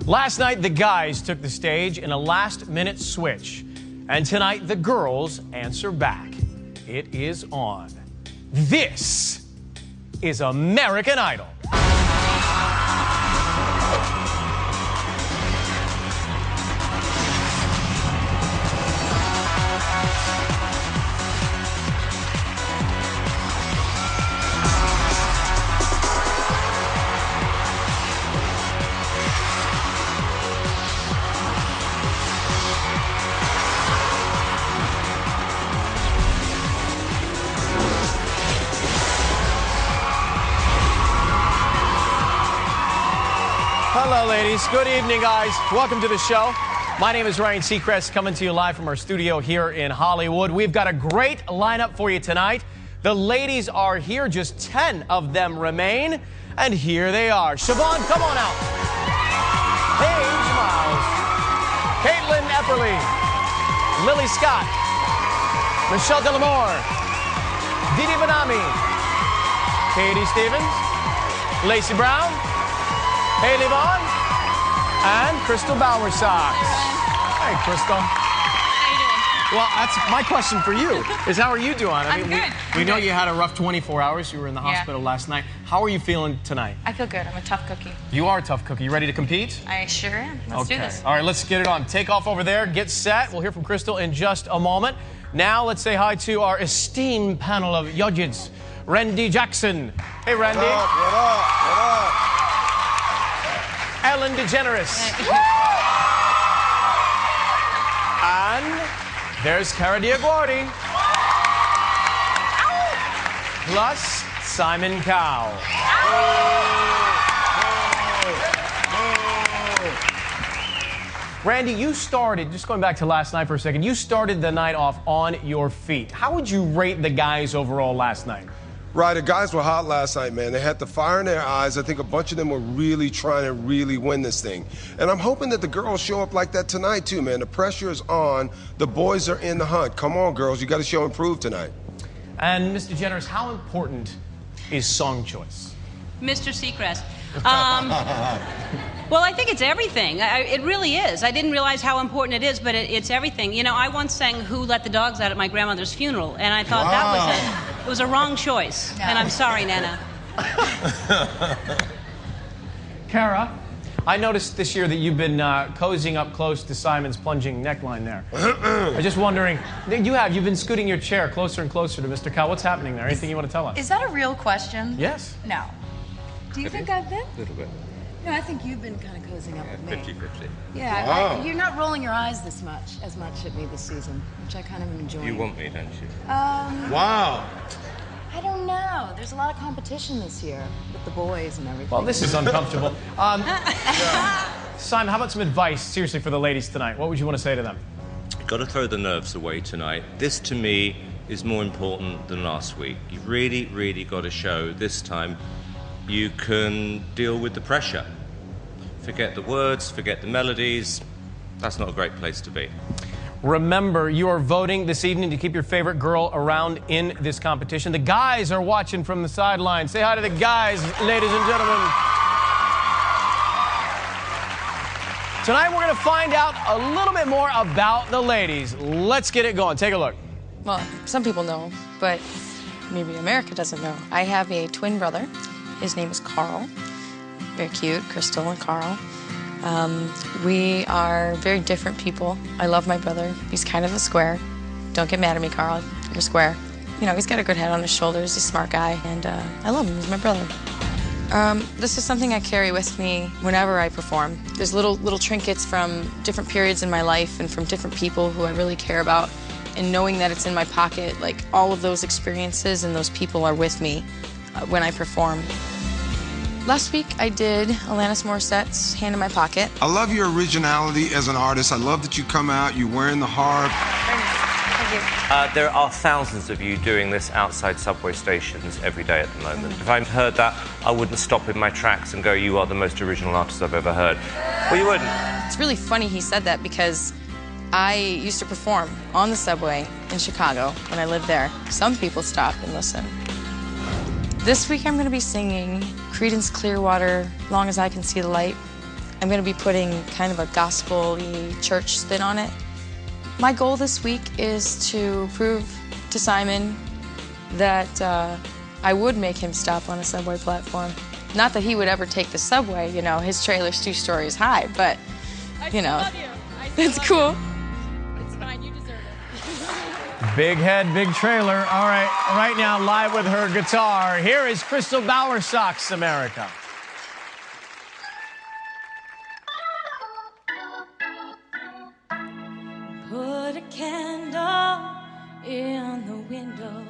Last night, the guys took the stage in a last-minute switch. And tonight, the girls answer back. It is on. This is American Idol. Hello, ladies. Good evening, guys. Welcome to the show. My name is Ryan Seacrest, coming to you live from our studio here in Hollywood. We've got a great lineup for you tonight. The ladies are here. Just 10 of them remain. And here they are. Siobhan, come on out. Paige Miles. Caitlin Epperly. Lily Scott. Michelle Delamore. Didi Banami. Katie Stevens. Lacey Brown. Haley Vaughn, and Crystal Bowersox. Hey, Crystal. How you doing? Well, that's my question for you, is how are you doing? I'm good. We know you had a rough 24 hours. You were in the hospital last night. How are you feeling tonight? I feel good. I'm a tough cookie. You are a tough cookie. You ready to compete? I sure am. Let's do this. All right, let's get it on. Take off over there. Get set. We'll hear from Crystal in just a moment. Now, let's say hi to our esteemed panel of judges. Randy Jackson. Hey, Randy. What up? What up? What up? Ellen DeGeneres. And there's Cara Diaguardi. Plus Simon Cowell. Randy, you started, just going back to last night for a second, you started the night off on your feet. How would you rate the guys overall last night? Right, the guys were hot last night, man. They had the fire in their eyes. I think a bunch of them were really trying to win this thing. And I'm hoping that the girls show up like that tonight, too, man. The pressure is on. The boys are in the hunt. Come on, girls. You got to show and prove tonight. And, Mr. DeGeneres, how important is song choice? Mr. Seacrest. Well, I think it's everything. It really is. I didn't realize how important it is, but it's everything. You know, I once sang Who Let the Dogs Out at my grandmother's funeral, and I thought that was a wrong choice. No. And I'm sorry, Nana. Cara, I noticed this year that you've been cozying up close to Simon's plunging neckline there. I'm just wondering, you've been scooting your chair closer and closer to Mr. Cowell. What's happening there? Anything you want to tell us? Is that a real question? Yes. No. Do you think I've been? A little bit. No, I think you've been kind of cozying up with me. 50-50. Yeah, Wow. you're not rolling your eyes as much at me this season, which I kind of am enjoying. You want me, don't you? Wow. I don't know. There's a lot of competition this year with the boys and everything. Well, this is uncomfortable. Simon, how about some advice, seriously, for the ladies tonight? What would you want to say to them? Got to throw the nerves away tonight. This, to me, is more important than last week. You've really, really got to show this time you can deal with the pressure. Forget the words, forget the melodies. That's not a great place to be. Remember, you are voting this evening to keep your favorite girl around in this competition. The guys are watching from the sidelines. Say hi to the guys, ladies and gentlemen. Tonight, we're going to find out a little bit more about the ladies. Let's get it going. Take a look. Well, some people know, but maybe America doesn't know. I have a twin brother. His name is Carl. Very cute, Crystal and Carl. We are very different people. I love my brother. He's kind of a square. Don't get mad at me, Carl. You're a square. You know, he's got a good head on his shoulders. He's a smart guy, and I love him. He's my brother. This is something I carry with me whenever I perform. There's little trinkets from different periods in my life and from different people who I really care about. And knowing that it's in my pocket, like all of those experiences and those people are with me when I perform. Last week I did Alanis Morissette's Hand in My Pocket. I love your originality as an artist. I love that you come out, you're wearing the harp. Thank you. There are thousands of you doing this outside subway stations every day at the moment. If I heard that, I wouldn't stop in my tracks and go, you are the most original artist I've ever heard. Well, you wouldn't. It's really funny he said that because I used to perform on the subway in Chicago when I lived there. Some people stop and listen. This week I'm going to be singing Creedence Clearwater, Long as I Can See the Light. I'm going to be putting kind of a gospel-y church spin on it. My goal this week is to prove to Simon that I would make him stop on a subway platform. Not that he would ever take the subway, you know, his trailer's 2 stories high, but, you know, it's cool. It's fine, you deserve it. Big head, big trailer. All right, right now, live with her guitar, here is Crystal Bowersock's America. Put a candle in the window,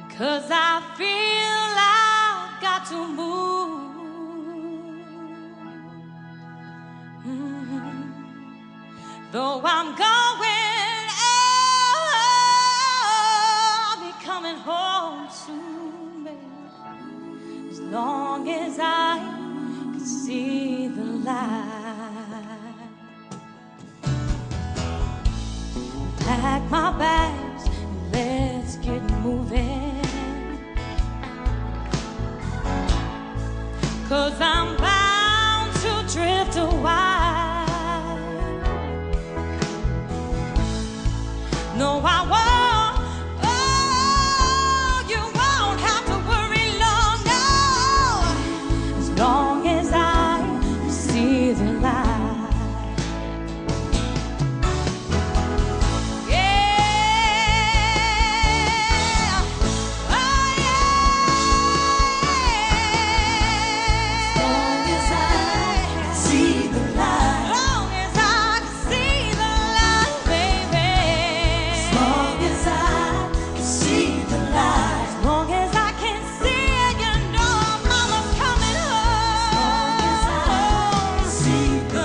'cause I feel I've got to move. Though I'm going, I'll be coming home soon, baby. As long as I can see the light. Pack my bags and let's get moving, 'cause I'm bound to drift away. No, I won't. Oh, you won't have to worry long, no. As long as I see the light. Yeah. Oh, yeah. As long as I see the light. As long as I see the light, baby. As long as I see the light. As long as I can see it, you know mama's coming home. As long as I see the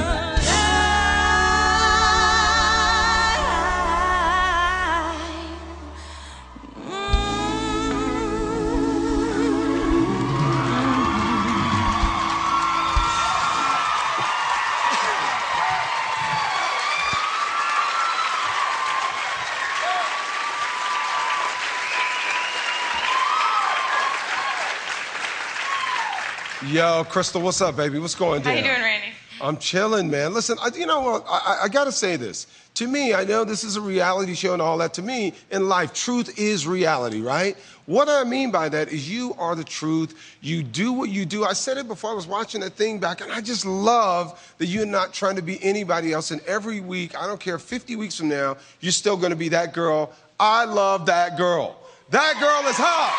Yo, Crystal, what's up, baby? What's going down? How you doing, Randy? I'm chilling, man. Listen, you know what? I got to say this. To me, I know this is a reality show and all that. To me, in life, truth is reality, right? What I mean by that is you are the truth. You do what you do. I said it before I was watching that thing back, and I just love that you're not trying to be anybody else. And every week, I don't care, 50 weeks from now, you're still going to be that girl. I love that girl. That girl is hot.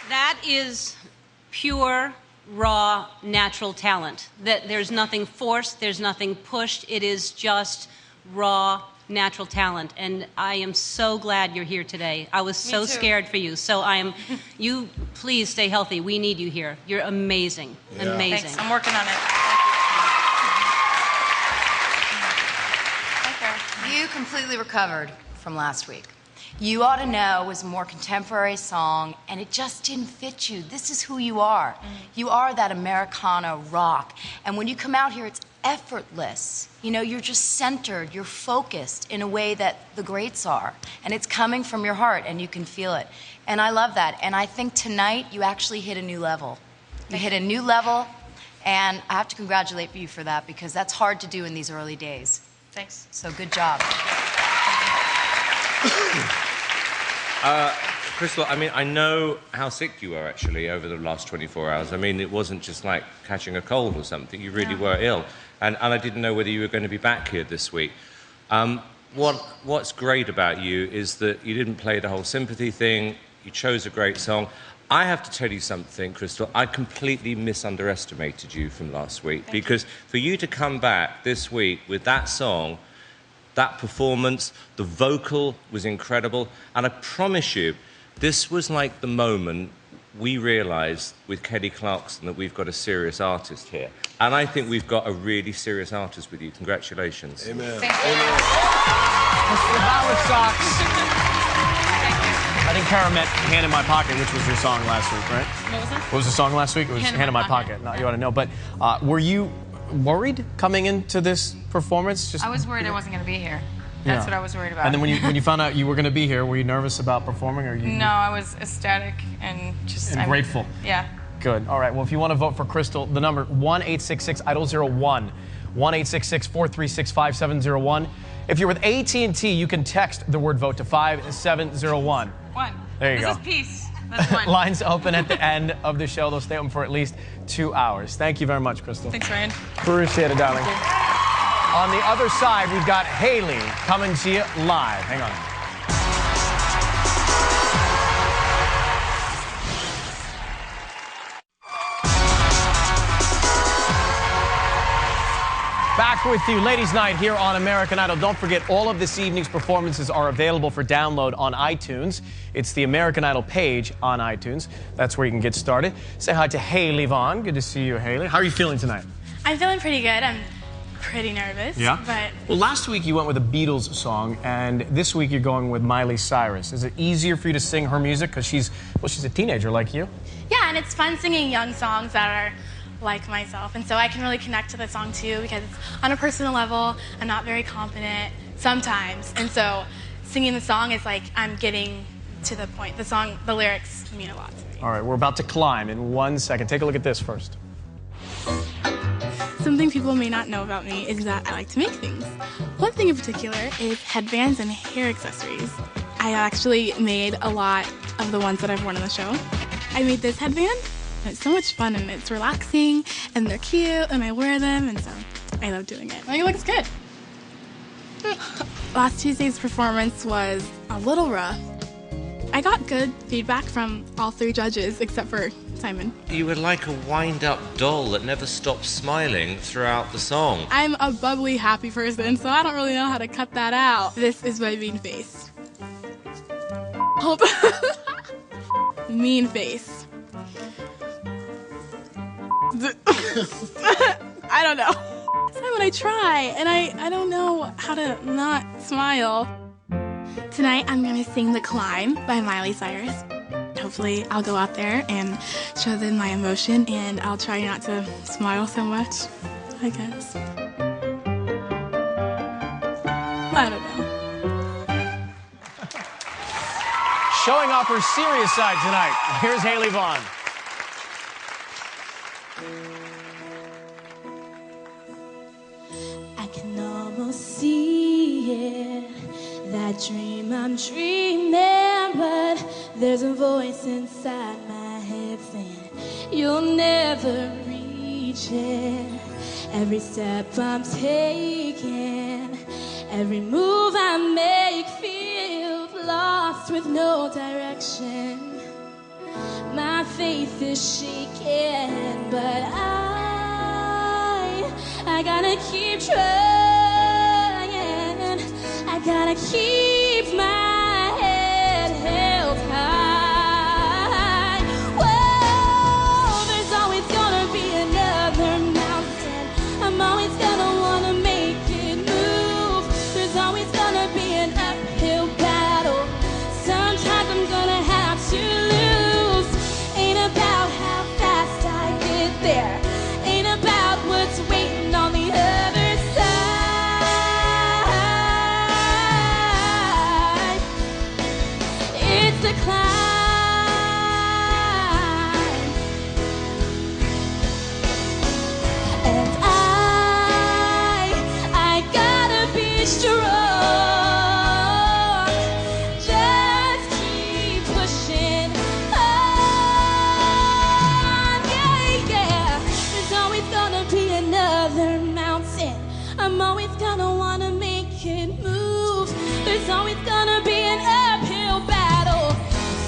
That is pure, raw, natural talent. That there's nothing forced, there's nothing pushed. It is just raw, natural talent. And I am so glad you're here today. I was so scared for you. So you please stay healthy. We need you here. You're amazing. Yeah. Amazing. Thanks, I'm working on it. You completely recovered from last week. You Ought to Know was a more contemporary song, and it just didn't fit you. This is who you are. You are that Americana rock. And when you come out here, it's effortless. You know, you're just centered, you're focused in a way that the greats are. And it's coming from your heart, and you can feel it. And I love that. And I think tonight, you actually hit a new level. You hit a new level, and I have to congratulate you for that, because that's hard to do in these early days. Thanks. So good job. Crystal, I mean, I know how sick you were actually over the last 24 hours. I mean, it wasn't just like catching a cold or something. You really were ill. And I didn't know whether you were going to be back here this week. What's great about you is that you didn't play the whole sympathy thing. You chose a great song. I have to tell you something, Crystal. I completely misunderestimated you from last week. Because for you to come back this week with that song, that performance, the vocal was incredible. And I promise you, this was like the moment we realized with Kelly Clarkson that we've got a serious artist here. And I think we've got a really serious artist with you. Congratulations. Amen. Thank you. Amen. The Bowersock. I think Kara meant Hand in My Pocket, which was your song last week, right? What was that? What was the song last week? It was Hand in My Pocket. No, you ought to know. But were you worried coming into this performance? I was worried I wasn't going to be here. That's what I was worried about. And then when you found out you were going to be here, were you nervous about performing, or you? No, I was ecstatic and just grateful. Yeah. Good. All right. Well, if you want to vote for Crystal, the number 1-866-IDOL-01, 1-866-436-5701. If you're with AT&T, you can text the word vote to 5701. One. There you go. This is peace. That's one. Lines open at the end of the show. They'll stay open for at least 2 hours. Thank you very much, Crystal. Thanks, Ryan. Appreciate it, darling. On the other side, we've got Haley coming to you live. Hang on. Back with you, Ladies Night here on American Idol. Don't forget, all of this evening's performances are available for download on iTunes. It's the American Idol page on iTunes. That's where you can get started. Say hi to Haley Vaughn. Good to see you, Haley. How are you feeling tonight? I'm feeling pretty good. I'm pretty nervous. Yeah? But Well, last week you went with a Beatles song, and this week you're going with Miley Cyrus. Is it easier for you to sing her music because she's a teenager like you? yeah, and it's fun singing young songs that are like myself. And so I can really connect to the song too because it's on a personal level. I'm not very confident sometimes. And so singing the song is like I'm getting to the point. The song, the lyrics mean a lot to me. All right, we're about to climb in 1 second. Take a look at this first. Something people may not know about me is that I like to make things. One thing in particular is headbands and hair accessories. I actually made a lot of the ones that I've worn on the show. I made this headband. It's so much fun and it's relaxing and they're cute and I wear them and so I love doing it. I think it looks good. Last Tuesday's performance was a little rough. I got good feedback from all 3 judges except for Simon. You were like a wind-up doll that never stopped smiling throughout the song. I'm a bubbly, happy person, so I don't really know how to cut that out. This is my mean face. Hold on. Mean face. I don't know. Simon, I try, and I don't know how to not smile. Tonight, I'm gonna sing The Climb by Miley Cyrus. Hopefully, I'll go out there and show them my emotion, and I'll try not to smile so much, I guess. I don't know. Showing off her serious side tonight. Here's Haley Vaughn. I can almost see it, that dream I'm dreaming, but there's a voice inside my head saying you'll never reach it. Every step I'm taking, every move I make feels lost with no direction. My faith is shaking, but I gotta keep trying. I gotta keep my head held high. Whoa, there's always gonna be another mountain. I'm always gonna wanna make it move. There's always gonna be an uphill battle. Sometimes I'm gonna have to lose. Ain't about how fast I get there. Ain't about what's waiting on the other side. It's a climb, and I gotta be strong. Just keep pushing on, yeah. There's always gonna be another mountain. I'm always gonna wanna make it move. There's always gonna be an uphill battle.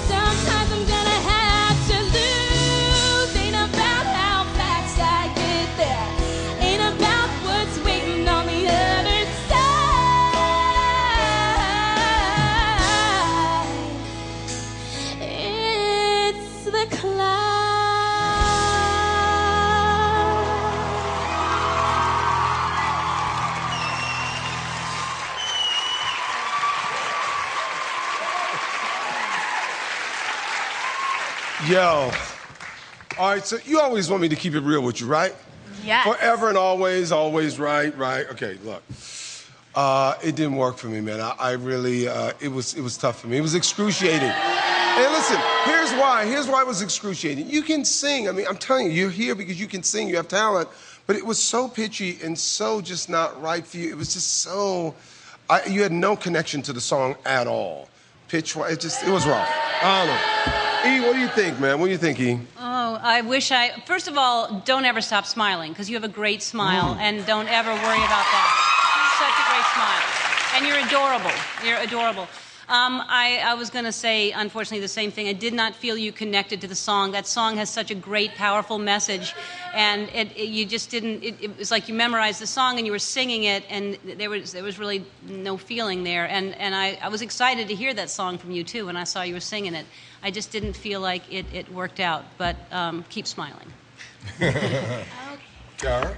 Sometimes I'm gonna have to lose. Ain't about how fast I get there. Ain't about what's waiting on the other side. It's the climb. Yo. All right, so you always want me to keep it real with you, right? Yes. Forever and always, always right. Okay, look. It didn't work for me, man. I really, it was tough for me. It was excruciating. And listen, here's why. Here's why it was excruciating. You can sing. I mean, I'm telling you, you're here because you can sing. You have talent. But it was so pitchy and so just not right for you. It was just so, you had no connection to the song at all. Pitch-wise, it was rough. I don't know. E, what do you think, man? What do you think, E? Oh, I wish first of all, don't ever stop smiling, because you have a great smile, and don't ever worry about that. Such a great smile. And you're adorable. You're adorable. I was going to say, unfortunately, the same thing. I did not feel you connected to the song. That song has such a great, powerful message, and you just didn't. It was like you memorized the song and you were singing it, and there was really no feeling there. And I was excited to hear that song from you too when I saw you were singing it. I just didn't feel like it worked out. But keep smiling. Cara?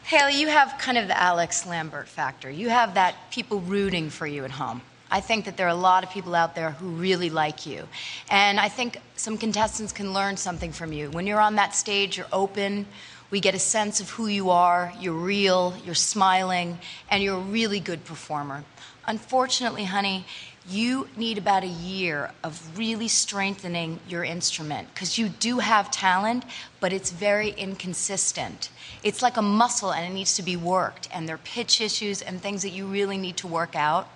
Haley, you have kind of the Alex Lambert factor. You have that people rooting for you at home. I think that there are a lot of people out there who really like you. And I think some contestants can learn something from you. When you're on that stage, you're open. We get a sense of who you are. You're real, you're smiling, and you're a really good performer. Unfortunately, honey, you need about a year of really strengthening your instrument, because you do have talent, but it's very inconsistent. It's like a muscle, and it needs to be worked, and there are pitch issues and things that you really need to work out.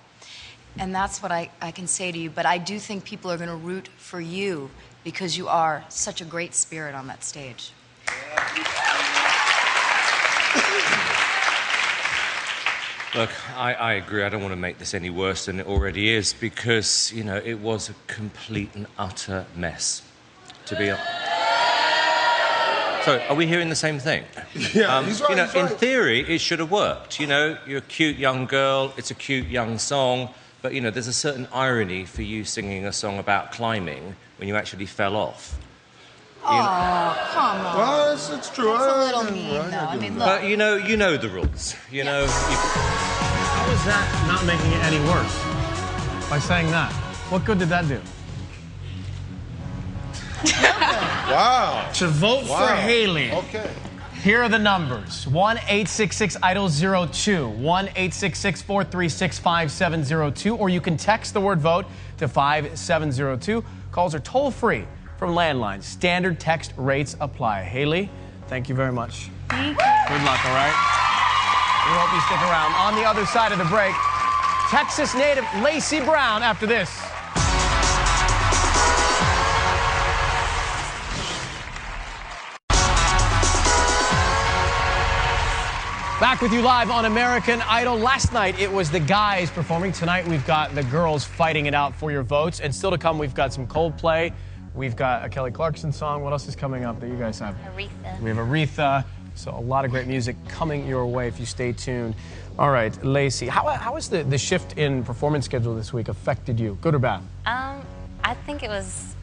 And that's what I can say to you. But I do think people are going to root for you because you are such a great spirit on that stage. Look, I agree. I don't want to make this any worse than it already is, because, you know, it was a complete and utter mess, to be honest. So, are we hearing the same thing? Yeah, he's right, you know, he's right. in theory, it should have worked. You know, you're a cute young girl, it's a cute young song, but, you know, there's a certain irony for you singing a song about climbing when you actually fell off. Oh, come on. Well, it's true. That's a little mean, though. I mean, look. But, you know the rules. You know... How is that not making it any worse by saying that? What good did that do? Wow. To vote for Haley. Okay. Here are the numbers. 1-866-IDOL-02, 1-866-436-5702, or you can text the word VOTE to 5702. Calls are toll-free from landlines. Standard text rates apply. Haley, thank you very much. Thank you. Good luck, all right? We hope you stick around. On the other side of the break, Texas native Lacey Brown after this. Back with you live on American Idol. Last night, it was the guys performing. Tonight, we've got the girls fighting it out for your votes. And still to come, we've got some Coldplay. We've got a Kelly Clarkson song. What else is coming up that you guys have? Aretha. We have Aretha. So a lot of great music coming your way if you stay tuned. All right, Lacey, how has the shift in performance schedule this week affected you, good or bad? I think it was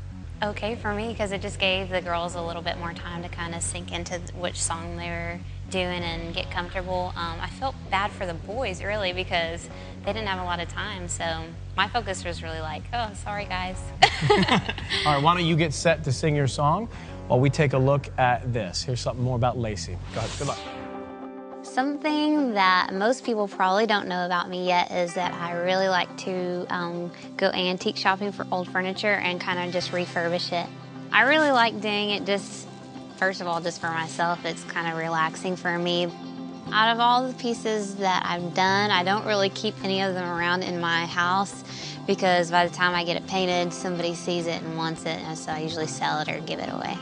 okay for me because it just gave the girls a little bit more time to kind of sink into which song they were doing and get comfortable. I felt bad for the boys, really, because they didn't have a lot of time. So my focus was really like, oh, sorry, guys. All right, why don't you get set to sing your song while we take a look at this. Here's something more about Lacey. Go ahead, good luck. Something that most people probably don't know about me yet is that I really like to go antique shopping for old furniture and kind of just refurbish it. I really like doing it just, first of all, just for myself. It's kind of relaxing for me. Out of all the pieces that I've done, I don't really keep any of them around in my house because by the time I get it painted, somebody sees it and wants it, and so I usually sell it or give it away.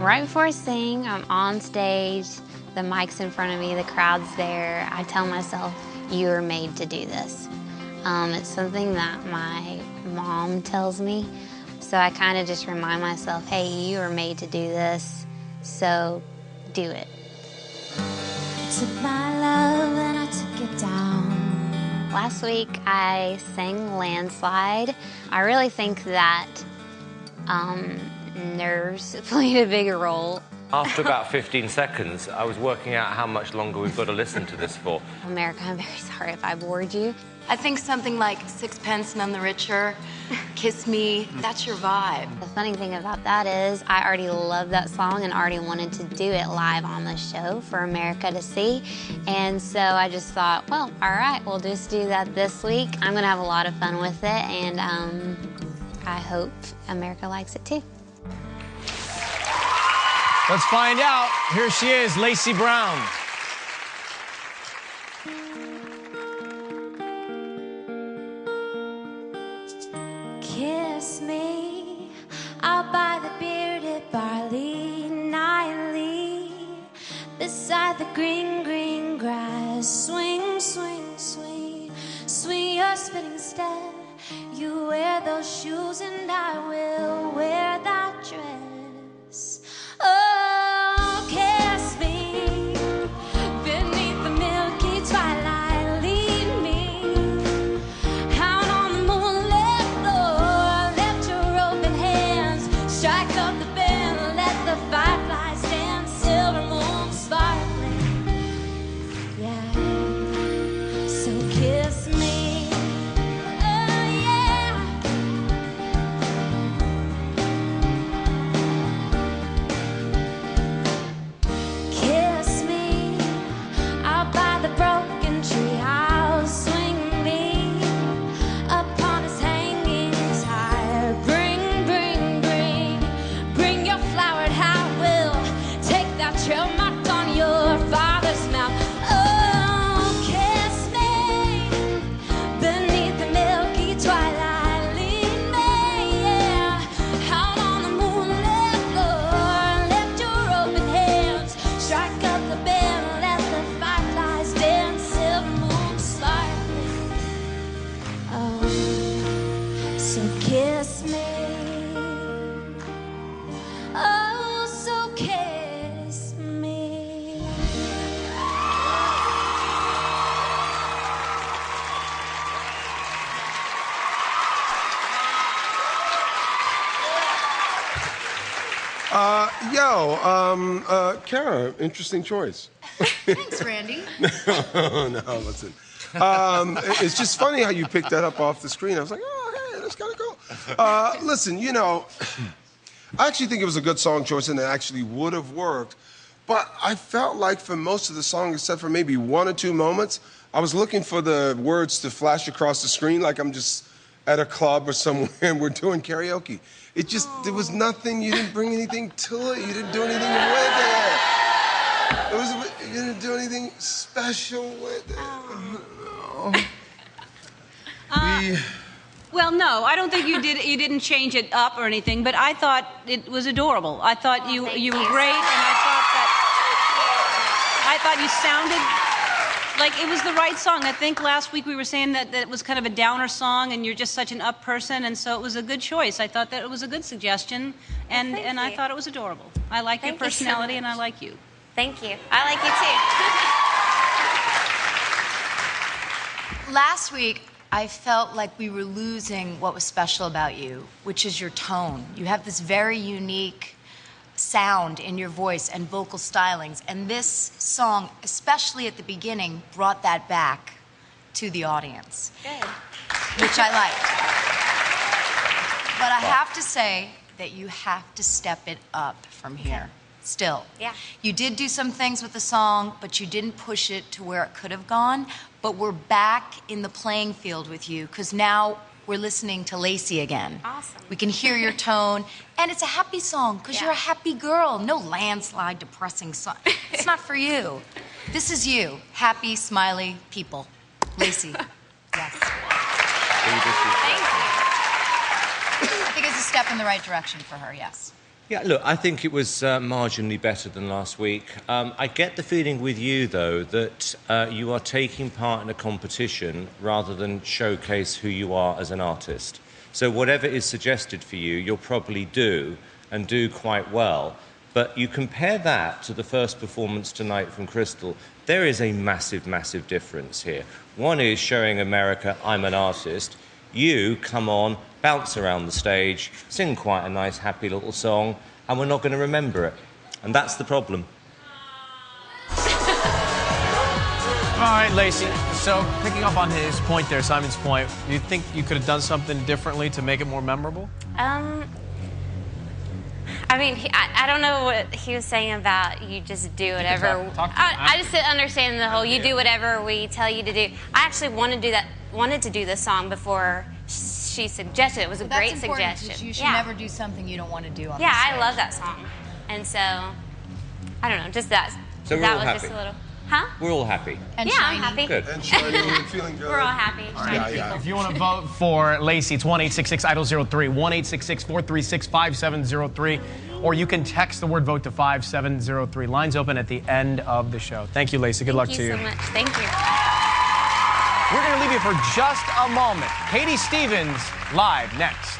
Right before I sing, I'm on stage, the mic's in front of me, the crowd's there. I tell myself, you were made to do this. It's something that my mom tells me, so I kind of just remind myself, hey, you were made to do this, so do it. I took my love and I took it down. Last week, I sang Landslide. I really think that nerves played a bigger role. After about 15 seconds, I was working out how much longer we've got to listen to this for. America, I'm very sorry if I bored you. I think something like Sixpence None the Richer, Kiss Me, that's your vibe. The funny thing about that is I already love that song and already wanted to do it live on the show for America to see. And so I just thought, well, all right, we'll just do that this week. I'm gonna have a lot of fun with it, and I hope America likes it too. Let's find out. Here she is, Lacey Brown. Kiss me out by the bearded barley nightly, beside the green, green grass. Swing, swing, swing, swing your spinning step. You wear those shoes and I will wear that dress. Oh, kiss me beneath the milky twilight. Lead me out on the moonlit floor. Lift your open hands, strike up the band, let the fireflies dance. Silver moon sparkling, yeah. So kiss me, oh yeah. Kiss me out by the broken tree house. Swing me upon his hangings high. Bring, bring, bring your flowered hat. Will take that trail marked on your father's mouth. Oh, kiss me beneath the milky twilight. Lead me, yeah, out on the moonlit floor. Lift your open hands, strike up the band, let the fireflies dance. Silver moon sparkling, oh, so kiss me, oh, so kiss me. Kara, interesting choice. Thanks, Randy. No, listen. It's just funny how you picked that up off the screen. I was like, oh, hey, that's kind of cool. Listen, you know, I actually think it was a good song choice and it actually would have worked. But I felt like for most of the song, except for maybe one or two moments, I was looking for the words to flash across the screen like I'm just at a club or somewhere and we're doing karaoke. It just, there was nothing, you didn't bring anything to it, you didn't do anything with it. You didn't do anything special with it. Well, no, I don't think you did. You didn't change it up or anything, but I thought it was adorable. I thought you were great, and I thought you sounded like it was the right song. I think last week we were saying that it was kind of a downer song, and you're just such an up person, and so it was a good choice. I thought that it was a good suggestion, and I thought it was adorable. I like your personality, and I like you. Thank you. I like you too. Last week, I felt like we were losing what was special about you, which is your tone. You have this very unique sound in your voice and vocal stylings, and this song, especially at the beginning, brought that back to the audience. Good. Which I liked. But I have to say that you have to step it up from here. Still. Yeah. You did do some things with the song, but you didn't push it to where it could have gone. But we're back in the playing field with you, because now we're listening to Lacey again. Awesome. We can hear your tone, and it's a happy song, because you're a happy girl. No landslide, depressing song. It's not for you. This is you. Happy, smiley people. Lacey. Yes. Thank you. I think it's a step in the right direction for her, yes. Yeah, look, I think it was marginally better than last week. I get the feeling with you, though, that you are taking part in a competition rather than showcase who you are as an artist. So whatever is suggested for you, you'll probably do, and do quite well. But you compare that to the first performance tonight from Crystal, there is a massive, massive difference here. One is showing America, I'm an artist. You come on, bounce around the stage, sing quite a nice, happy little song, and we're not going to remember it. And that's the problem. All right, Lacey. So, picking up on his point there, Simon's point, do you think you could have done something differently to make it more memorable? I mean, I don't know what he was saying about you just do whatever. I just didn't understand the whole you do whatever we tell you to do. I actually wanted to do this song before she suggested it. It was a great suggestion. You should never do something you don't want to do on the I stage. love that song. And so, I don't know, just that. So we're that all was happy. just a little. Huh? We're all happy. And Yeah, shiny. I'm happy. Good. And shiny, and feeling good. We're all happy. Yeah. If you want to vote for Lacey, it's 1-866-IDOL-03, 1-866-436-5703, or you can text the word vote to 5703. Lines open at the end of the show. Thank you, Lacey. Good luck to you. Thank you so much. Thank you. We're going to leave you for just a moment. Katie Stevens, live next.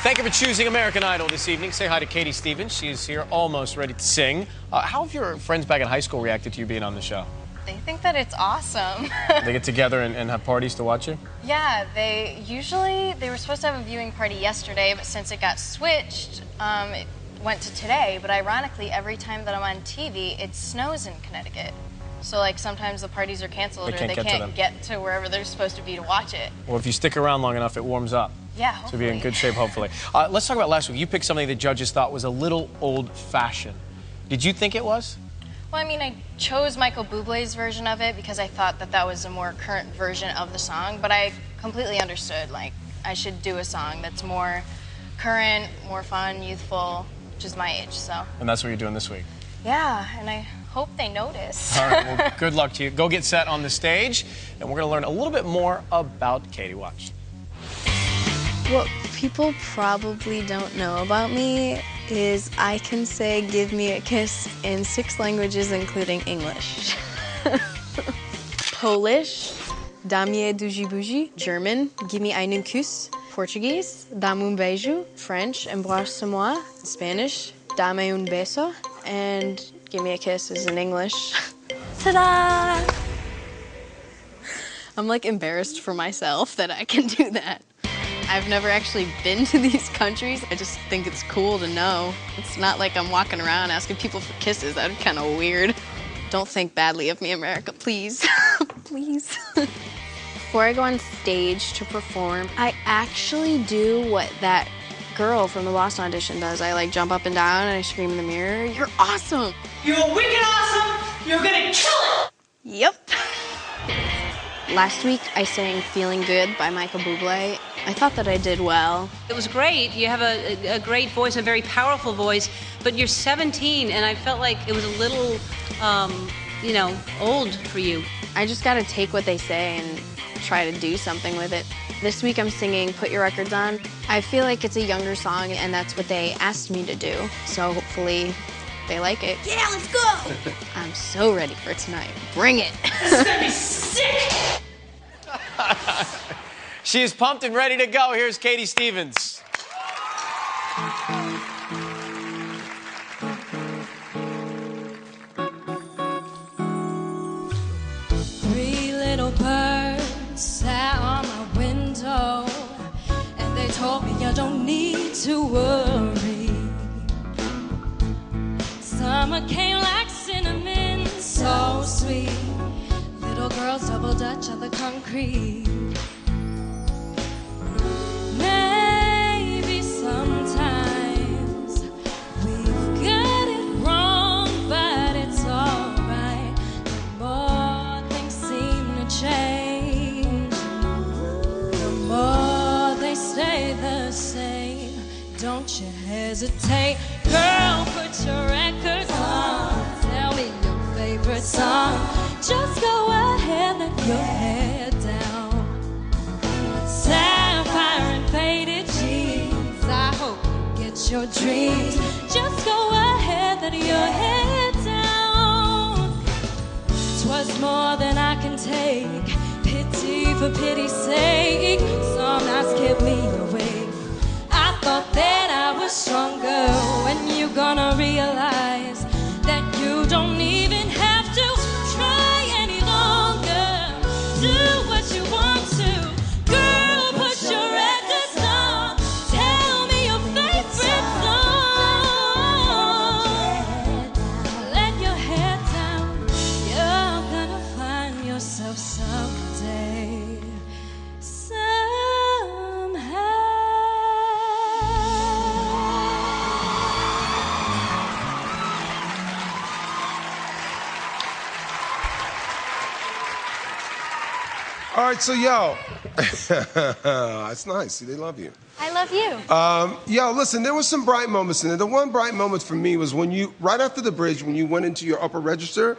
Thank you for choosing American Idol this evening. Say hi to Katie Stevens. She is here, almost ready to sing. How have your friends back in high school reacted to you being on the show? They think that it's awesome. They get together and have parties to watch you? Yeah, they were supposed to have a viewing party yesterday, but since it got switched, it went to today. But ironically, every time that I'm on TV, it snows in Connecticut. So like sometimes the parties are canceled or they can't get to wherever they're supposed to be to watch it. Well, if you stick around long enough, it warms up. Yeah, So hopefully. be in good shape, hopefully. Let's talk about last week. You picked something the judges thought was a little old-fashioned. Did you think it was? Well, I mean, I chose Michael Bublé's version of it because I thought that that was a more current version of the song, but I completely understood, like, I should do a song that's more current, more fun, youthful, which is my age, so. And that's what you're doing this week. Yeah, and I hope they notice. All right, well, good luck to you. Go get set on the stage, and we're going to learn a little bit more about Katie. Watch. What people probably don't know about me is I can say "give me a kiss" in 6 languages, including English. Polish, dá me duży buzi. German, give me einen Kuss. Portuguese, dá-me beijo. French, embrasse-moi. Spanish, dá-me beso. And give me a kiss is in English. Ta-da! I'm like embarrassed for myself that I can do that. I've never actually been to these countries. I just think it's cool to know. It's not like I'm walking around asking people for kisses. That'd be kind of weird. Don't think badly of me, America, please. Please. Before I go on stage to perform, I actually do what that girl from the Lost audition does. I like jump up and down and I scream in the mirror, "You're awesome." You're wicked awesome. You're gonna kill it. Yep. Last week, I sang Feeling Good by Michael Bublé. I thought that I did well. It was great. You have a great voice, a very powerful voice, but you're 17, and I felt like it was a little, old for you. I just gotta take what they say and try to do something with it. This week I'm singing Put Your Records On. I feel like it's a younger song, and that's what they asked me to do, so hopefully they like it. Yeah, let's go. I'm so ready for tonight. Bring it. This is gonna be sick. She is pumped and ready to go. Here's Katie Stevens. 3 little birds sat on my window, and they told me I don't need to worry. Summer came like cinnamon, so sweet. Little girls double dutch on the concrete. Maybe sometimes we've got it wrong, but it's alright. The more things seem to change, the more they stay the same. Don't you hesitate, girl, put your records on. Tell me your favorite song. Just go ahead, let your head down. Sapphire and faded jeans, I hope you get your dreams. Just go ahead, let your head down. 'Twas more than I can take, pity for pity's sake. Some nights kept me awake. I thought that I was stronger. When you gonna realize that you don't even have to try any longer? Do what you want to. Girl, put your records on. Tell me your All right, so yo, it's nice. See, they love you. I love you. Yo, listen, there was some bright moments in it. The one bright moment for me was when you, right after the bridge, when you went into your upper register,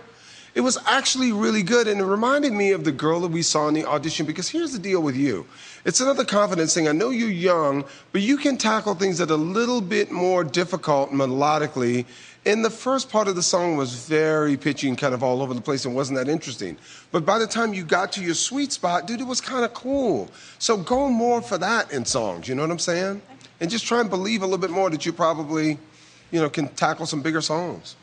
it was actually really good, and it reminded me of the girl that we saw in the audition, because here's the deal with you. It's another confidence thing. I know you're young, but you can tackle things that are a little bit more difficult melodically. And the first part of the song was very pitchy and kind of all over the place and wasn't that interesting. But by the time you got to your sweet spot, dude, it was kind of cool. So go more for that in songs, you know what I'm saying? And just try and believe a little bit more that you probably, you know, can tackle some bigger songs.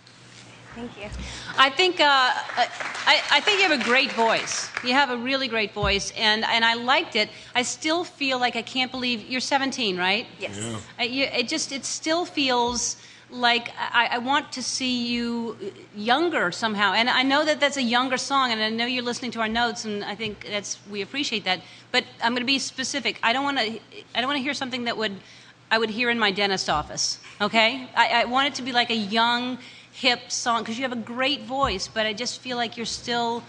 Thank you. I think you have a great voice. You have a really great voice, and I liked it. I still feel like I can't believe you're 17, right? Yes. Yeah. It still feels like I want to see you younger somehow. And I know that that's a younger song, and I know you're listening to our notes, and I think we appreciate that. But I'm going to be specific. I don't want to hear something that I would hear in my dentist office. Okay? I want it to be like a young, hip song, because you have a great voice, but I just feel like you're still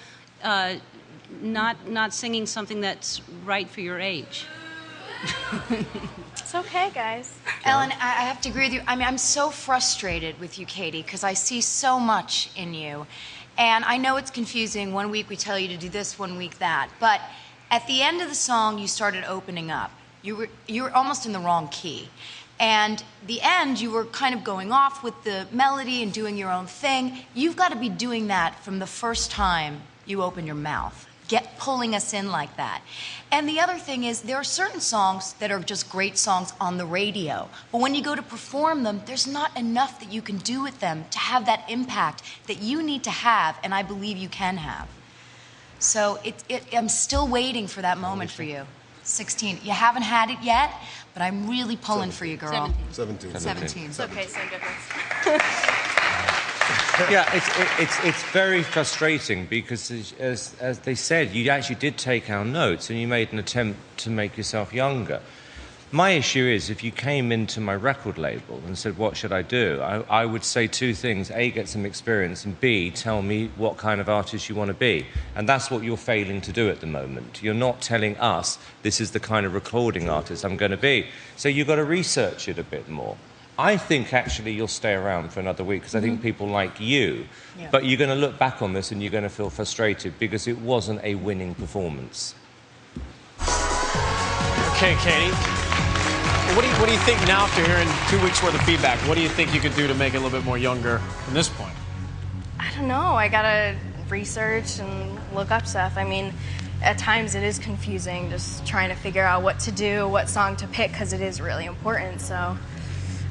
not singing something that's right for your age. It's okay, guys. Ellen, I have to agree with you. I mean, I'm so frustrated with you, Katie, because I see so much in you. And I know it's confusing. One week we tell you to do this, one week that. But at the end of the song, you started opening up. You were almost in the wrong key. And the end, you were kind of going off with the melody and doing your own thing. You've got to be doing that from the first time you open your mouth. Pulling us in like that. And the other thing is, there are certain songs that are just great songs on the radio. But when you go to perform them, there's not enough that you can do with them to have that impact that you need to have, and I believe you can have. So I'm still waiting for that moment for you. 16. You haven't had it yet, but I'm really pulling for you, girl. 17. It's okay, same difference. Yeah, it's very frustrating because, as they said, you actually did take our notes and you made an attempt to make yourself younger. My issue is, if you came into my record label and said, what should I do? I would say two things. A, get some experience, and B, tell me what kind of artist you want to be. And that's what you're failing to do at the moment. You're not telling us this is the kind of recording artist I'm going to be. So you've got to research it a bit more. I think actually you'll stay around for another week because I think people like you. Yeah. But you're going to look back on this and you're going to feel frustrated because it wasn't a winning performance. Okay, Katie. What do you think now after hearing 2 weeks worth of feedback? What do you think you could do to make it a little bit more younger from this point? I don't know. I gotta research and look up stuff. I mean, at times it is confusing just trying to figure out what to do, what song to pick, because it is really important. So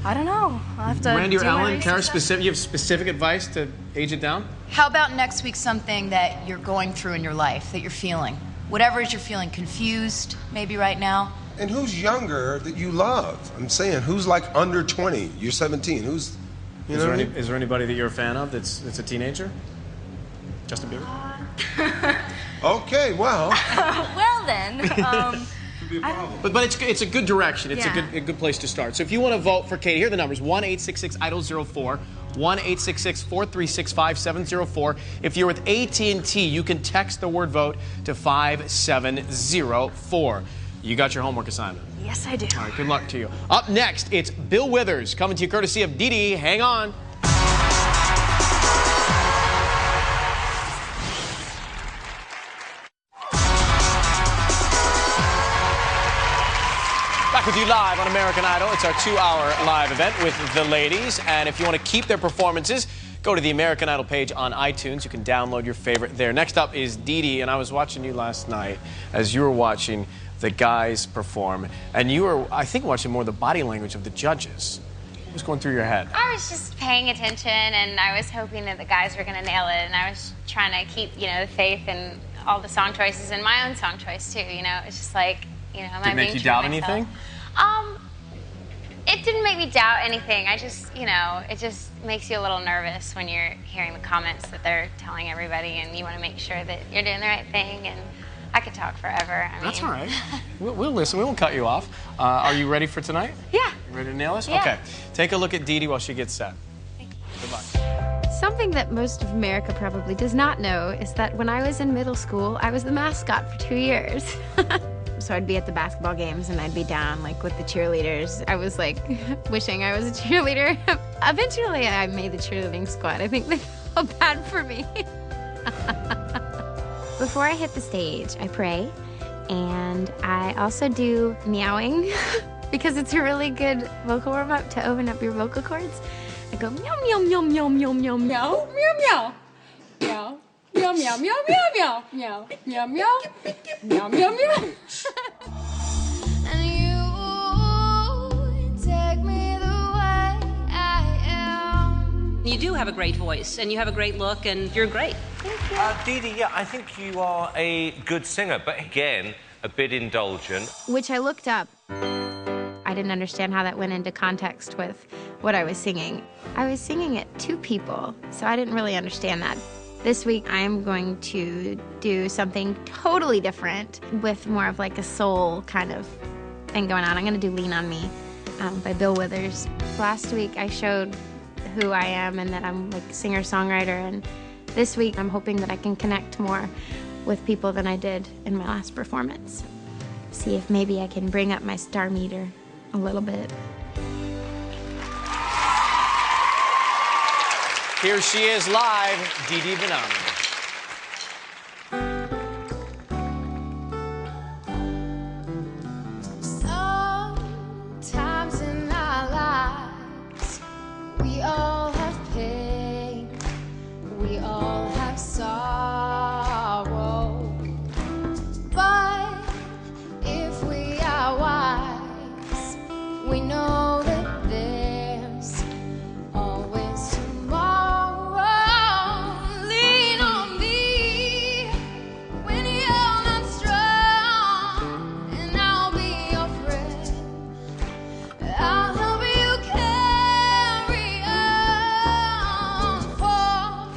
I don't know. I'll have to. Randy or Ellen, Kara, you have specific advice to age it down? How about next week something that you're going through in your life, that you're feeling? Whatever it is you're feeling, confused maybe right now? And who's younger that you love? I'm saying, who's like under 20? You're 17. Who's, you know? Is there anybody that you're a fan of that's a teenager? Justin Bieber? Okay, well. Well then. But it's a good direction. It's Yeah. a good place to start. So if you want to vote for Katie, here are the numbers: 1-866-IDOL-04, 1-866-436-5704. If you're with AT&T, you can text the word vote to 5704. You got your homework assignment. Yes, I do. All right, good luck to you. Up next, it's Bill Withers coming to you courtesy of Dee. Hang on. Back with you live on American Idol. It's our 2-hour live event with the ladies. And if you want to keep their performances, go to the American Idol page on iTunes. You can download your favorite there. Next up is Dee. And I was watching you last night as you were watching the guys perform. And you were, I think, watching more the body language of the judges. What was going through your head? I was just paying attention, and I was hoping that the guys were going to nail it. And I was trying to keep, the faith in all the song choices and my own song choice, too. It's just like, am I being true to myself? Did it make you doubt anything? It didn't make me doubt anything. I just, it just makes you a little nervous when you're hearing the comments that they're telling everybody, and you want to make sure that you're doing the right thing. And I could talk forever. That's all right. We'll listen. We won't cut you off. Are you ready for tonight? Yeah. Ready to nail this? Yeah. Okay. Take a look at Dee while she gets set. Good luck. Something that most of America probably does not know is that when I was in middle school, I was the mascot for 2 years. So I'd be at the basketball games and I'd be down like with the cheerleaders. I was like wishing I was a cheerleader. Eventually I made the cheerleading squad. I think they felt bad for me. Before I hit the stage, I pray, and I also do meowing because it's a really good vocal warm-up to open up your vocal cords. I go meow, meow, meow, meow, meow, meow, meow, meow, meow, meow, meow, meow, meow, meow, meow, meow, meow, meow, meow, meow. And you take me the way I am. You do have a great voice, and you have a great look, and you're great. Dee Dee, yeah, I think you are a good singer, but again, a bit indulgent. Which I looked up. I didn't understand how that went into context with what I was singing. I was singing it to people, so I didn't really understand that. This week, I am going to do something totally different with more of like a soul kind of thing going on. I'm going to do Lean on Me by Bill Withers. Last week, I showed who I am and that I'm like a singer-songwriter, and this week, I'm hoping that I can connect more with people than I did in my last performance. See if maybe I can bring up my star meter a little bit. Here she is live, Dee Dee Benami. Sometimes in our lives, we all have pain, we all have sorrow. But if we are wise, we know that there's always tomorrow. Lean on me when you're not strong, and I'll be your friend. I'll help you carry on, for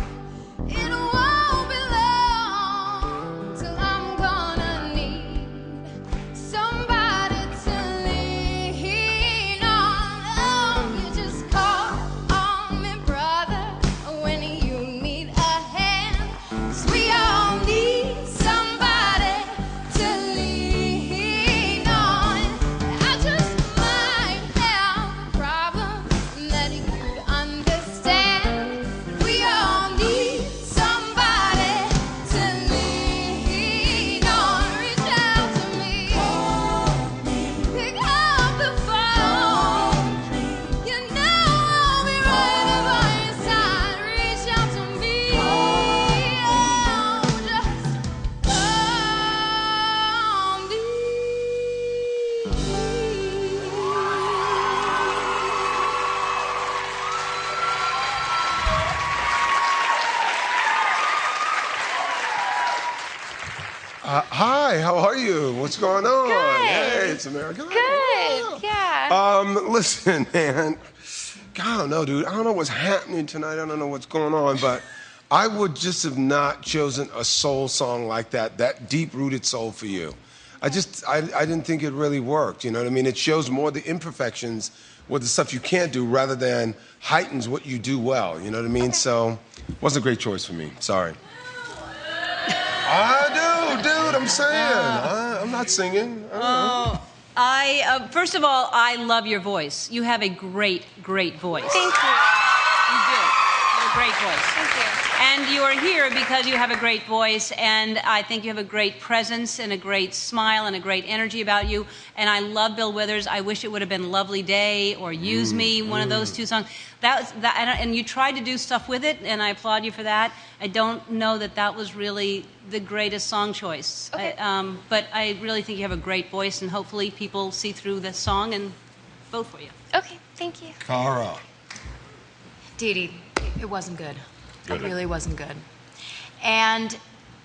it won't be long till I'm gonna need somebody to lean on. Oh, you just call on me, brother, when you need a hand. 'Cause we all need somebody to lean on. I just might have a problem that you'd understand. We all need somebody to lean on. Reach out to me. Pick up the phone. You know I'll be right by your side. Reach out to me. Oh, just call me. Hi, how are you? What's going on? Good. Hey, it's America. Good, yeah. Listen, man. God, I don't know, dude. I don't know what's happening tonight. I don't know what's going on, but I would just have not chosen a soul song like that deep-rooted soul for you. I didn't think it really worked, you know what I mean? It shows more the imperfections with the stuff you can't do rather than heightens what you do well, you know what I mean? So, it wasn't a great choice for me. Sorry. I do, dude, I'm saying. I'm not singing. I don't know. First of all, I love your voice. You have a great, great voice. Thank you. You do. You have a great voice. Thank you. And you are here because you have a great voice, and I think you have a great presence and a great smile and a great energy about you. And I love Bill Withers. I wish it would have been Lovely Day or Use Me, one of those two songs. And you tried to do stuff with it, and I applaud you for that. I don't know that was really the greatest song choice. Okay. But I really think you have a great voice, and hopefully people see through the song and vote for you. Okay, thank you. Cara. Dee Dee, it wasn't good. It really wasn't good. And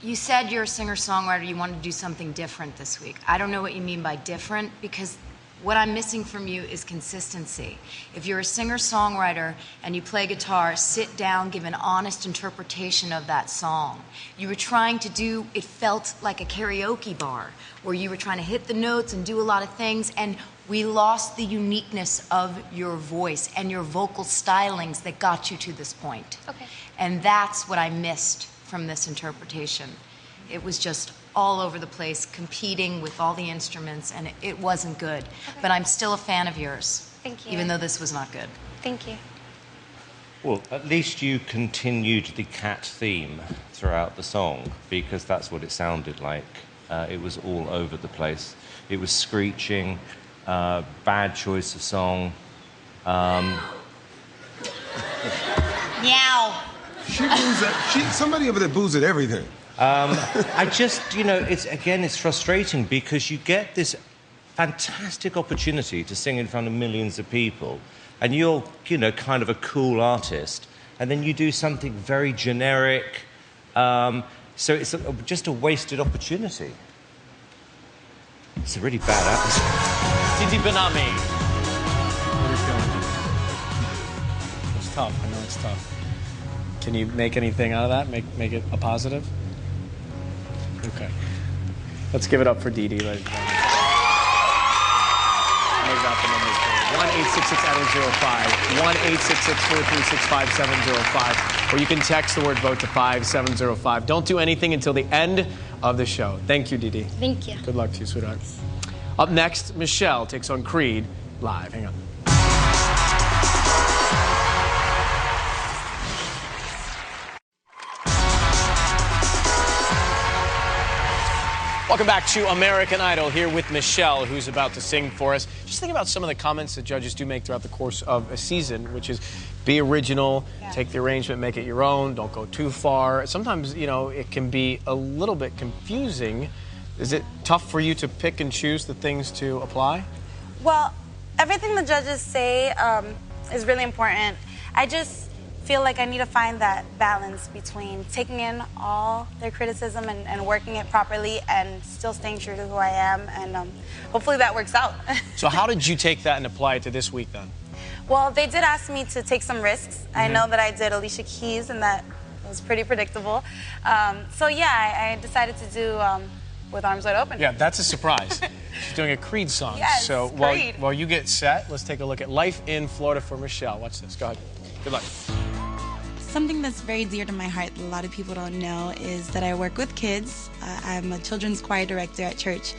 you said you're a singer-songwriter, you wanted to do something different this week. I don't know what you mean by different, because what I'm missing from you is consistency. If you're a singer-songwriter and you play guitar, sit down, give an honest interpretation of that song. You were trying to do, it felt like a karaoke bar, where you were trying to hit the notes and do a lot of things, and We lost the uniqueness of your voice and your vocal stylings that got you to this point. Okay. And that's what I missed from this interpretation. It was just all over the place, competing with all the instruments, and it wasn't good. Okay. But I'm still a fan of yours. Thank you. Even though this was not good. Thank you. Well, at least you continued the cat theme throughout the song, because that's what it sounded like. It was all over the place. It was screeching, bad choice of song. Meow. Somebody over there boos at everything. I just, it's frustrating because you get this fantastic opportunity to sing in front of millions of people, and you're, kind of a cool artist, and then you do something very generic. So it's just a wasted opportunity. It's a really bad atmosphere. Titi Benami. What are you feeling? It's tough. I know it's tough. Can you make anything out of that? Make it a positive? Okay. Let's give it up for Dee Dee, ladies and gentlemen. Make out the numbers for 1-866-705, 1-866-436-5705, or you can text the word VOTE to 5705. Don't do anything until the end of the show. Thank you, Dee Dee. Thank you. Good luck to you, sweetheart. Up next, Michelle takes on Creed live. Hang on. Welcome back to American Idol, here with Michelle, who's about to sing for us. Just think about some of the comments that judges do make throughout the course of a season, which is be original, take the arrangement, make it your own, don't go too far. Sometimes, it can be a little bit confusing. Is it tough for you to pick and choose the things to apply? Well, everything the judges say is really important. I just feel like I need to find that balance between taking in all their criticism and working it properly and still staying true to who I am, and hopefully that works out. So how did you take that and apply it to this week then? Well, they did ask me to take some risks. I know that I did Alicia Keys, and that was pretty predictable. So yeah, I decided to do With Arms Wide Open. Yeah, that's a surprise. She's doing a Creed song. Yes, so Creed. while you get set, let's take a look at Life in Florida for Michelle. Watch this. Go ahead. Good luck. Something that's very dear to my heart that a lot of people don't know is that I work with kids. I'm a children's choir director at church.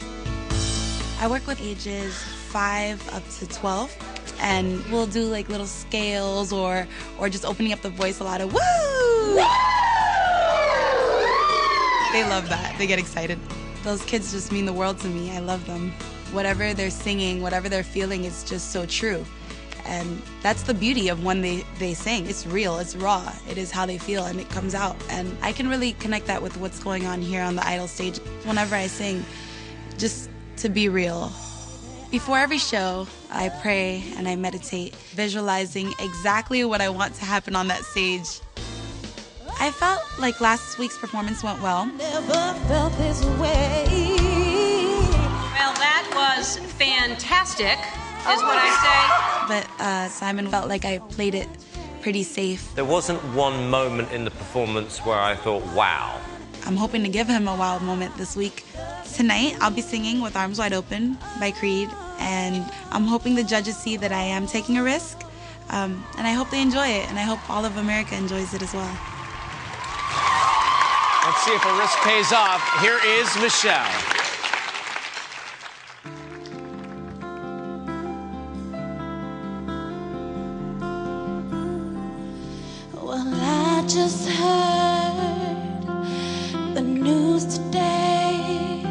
I work with ages 5 up to 12, and we'll do like little scales or just opening up the voice a lot of woo! They love that. They get excited. Those kids just mean the world to me. I love them. Whatever they're singing, whatever they're feeling is just so true. And that's the beauty of when they sing. It's real, it's raw, it is how they feel, and it comes out. And I can really connect that with what's going on here on the Idol stage whenever I sing, just to be real. Before every show, I pray and I meditate, visualizing exactly what I want to happen on that stage. I felt like last week's performance went well. Never felt this way. Well, that was fantastic, is what I But Simon felt like I played it pretty safe. There wasn't one moment in the performance where I thought, wow. I'm hoping to give him a wild moment this week. Tonight, I'll be singing With Arms Wide Open by Creed, and I'm hoping the judges see that I am taking a risk, and I hope they enjoy it, and I hope all of America enjoys it as well. Let's see if a risk pays off. Here is Michelle. Well, I just heard the news today.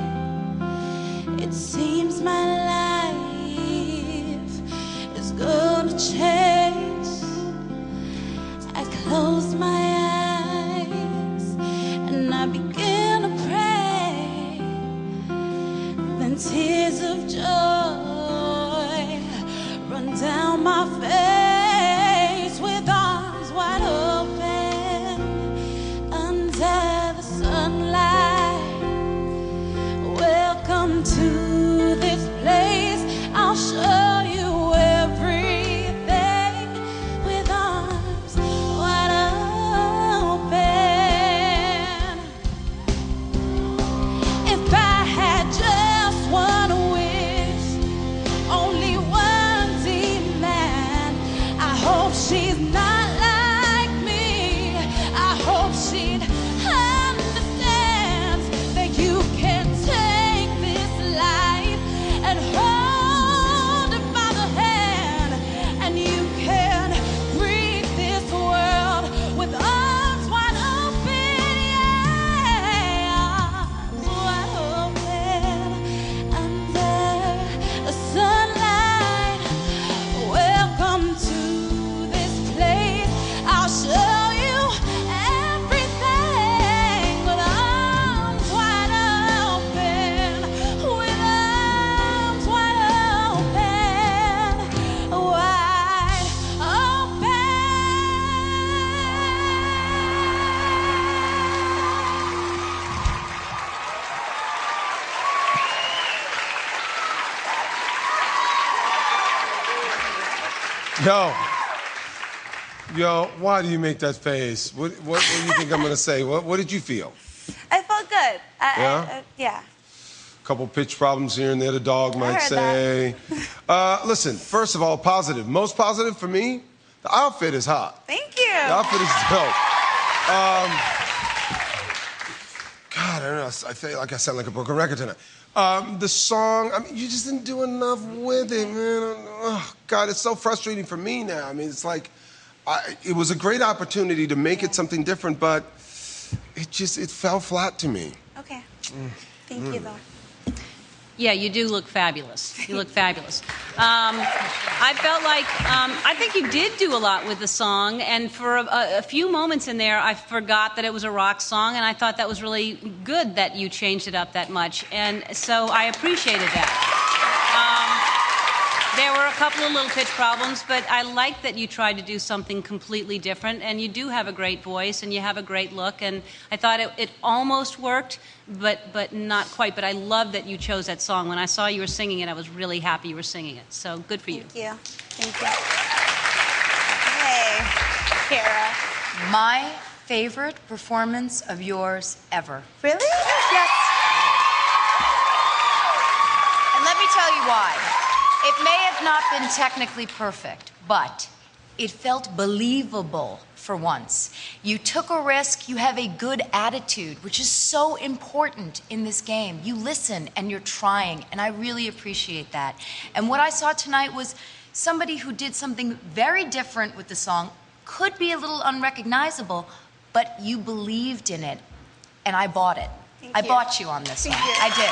It seems my life is gonna change. I close my eyes and I begin to pray. Then tears of joy run down my face. With arms wide open under the sunlight. Welcome to this place. I'll show you everything. With arms wide Yo, why do you make that face? What do you think I'm gonna say? What did you feel? I felt good. Yeah? Yeah. Couple pitch problems here and there, the dog might heard say. Listen, first of all, positive. Most positive for me, the outfit is hot. Thank you. The outfit is dope. God, I don't know. I feel like I sound like a broken record tonight. The song, I mean, you just didn't do enough with it, man. Oh, God, it's so frustrating for me now. I mean, it's like, it was a great opportunity to make it something different, but it fell flat to me. Okay. Thank you, though. Yeah, you do look fabulous. You look fabulous. I felt like, I think you did do a lot with the song, and for a few moments in there, I forgot that it was a rock song, and I thought that was really good that you changed it up that much, and so I appreciated that. There were a couple of little pitch problems, but I like that you tried to do something completely different, and you do have a great voice, and you have a great look, and I thought it almost worked, but not quite. But I love that you chose that song. When I saw you were singing it, I was really happy you were singing it. So good for you. Thank you. Thank you. Hey, Kara. My favorite performance of yours ever. Really? Yes. And let me tell you why. It may have not been technically perfect, but it felt believable for once. You took a risk, you have a good attitude, which is so important in this game. You listen and you're trying, and I really appreciate that. And what I saw tonight was somebody who did something very different with the song, could be a little unrecognizable, but you believed in it, and I bought it. I bought you on this one. I did.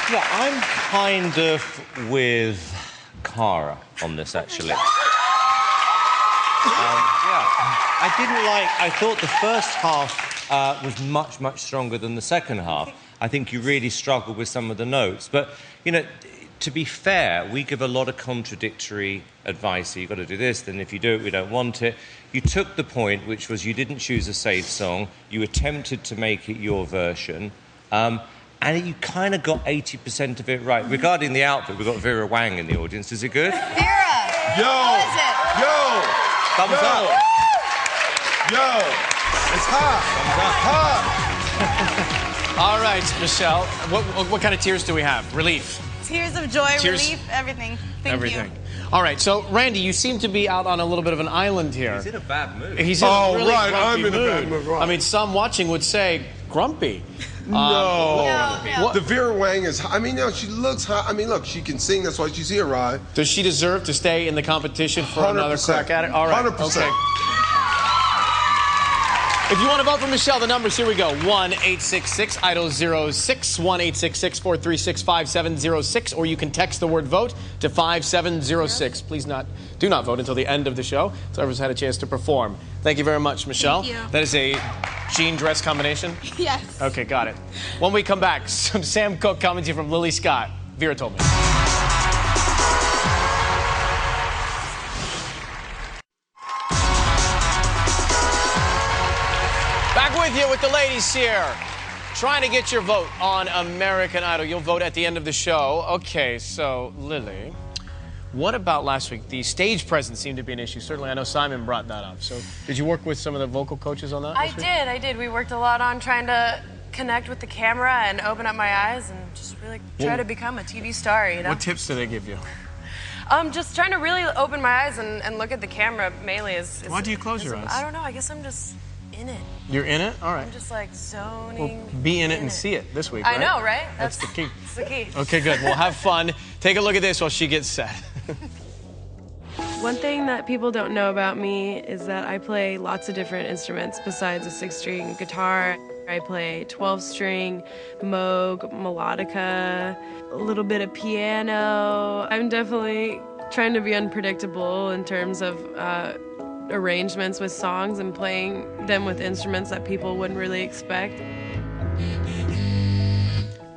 Yeah, I'm kind of with Cara on this, actually. Yeah, I thought the first half was much, much stronger than the second half. I think you really struggled with some of the notes. But, you know, to be fair, we give a lot of contradictory advice. So you've got to do this, then if you do it, we don't want it. You took the point, which was you didn't choose a safe song. You attempted to make it your version. And you kind of got 80% of it right. Regarding the outfit, we've got Vera Wang in the audience. Is it good? Vera! Yo! How is it? Yo! Thumbs up. Yo! It's hot! It's hot! All right, Michelle, what kind of tears do we have? Relief? Tears of joy, Tears- relief, everything. Thank Everything. you. All right, so Randy, you seem to be out on a little bit of an island here. He's in a bad mood. He's in a really right, grumpy I'm in a mood. bad mood, right. I mean, some watching would say grumpy. No. The Vera Wang is, I mean, no, she looks hot. I mean, look, she can sing. That's why she's here, right? Does she deserve to stay in the competition for 100%. another crack at it? All right. 100%. Okay. If you want to vote for Michelle, the numbers, here we go. 1-866-IDOL-06, 1-866-436-5706, or you can text the word vote to 5706. Please do not vote until the end of the show, so everyone's had a chance to perform. Thank you very much, Michelle. Thank you. That is a jean dress combination? Yes. Okay, got it. When we come back, some Sam Cooke coming to you from Lily Scott. Vera told me. Back with you with the ladies here. Trying to get your vote on American Idol. You'll vote at the end of the show. Okay, so Lily, what about last week? The stage presence seemed to be an issue. Certainly, I know Simon brought that up. So did you work with some of the vocal coaches on that? I did. We worked a lot on trying to connect with the camera and open up my eyes and just really try to become a TV star, you know? What tips do they give you? Just trying to really open my eyes and look at the camera mainly is Why do you close your eyes? I don't know. I guess I'm just in it. You're in it? All right. I'm just like zoning. Well, be in it and see it this week, I right? know, right? That's the key. That's the key. Okay, good. Well, have fun. Take a look at this while she gets set. One thing that people don't know about me is that I play lots of different instruments besides a 6-string guitar. I play 12-string, Moog, melodica, a little bit of piano. I'm definitely trying to be unpredictable in terms of arrangements with songs and playing them with instruments that people wouldn't really expect.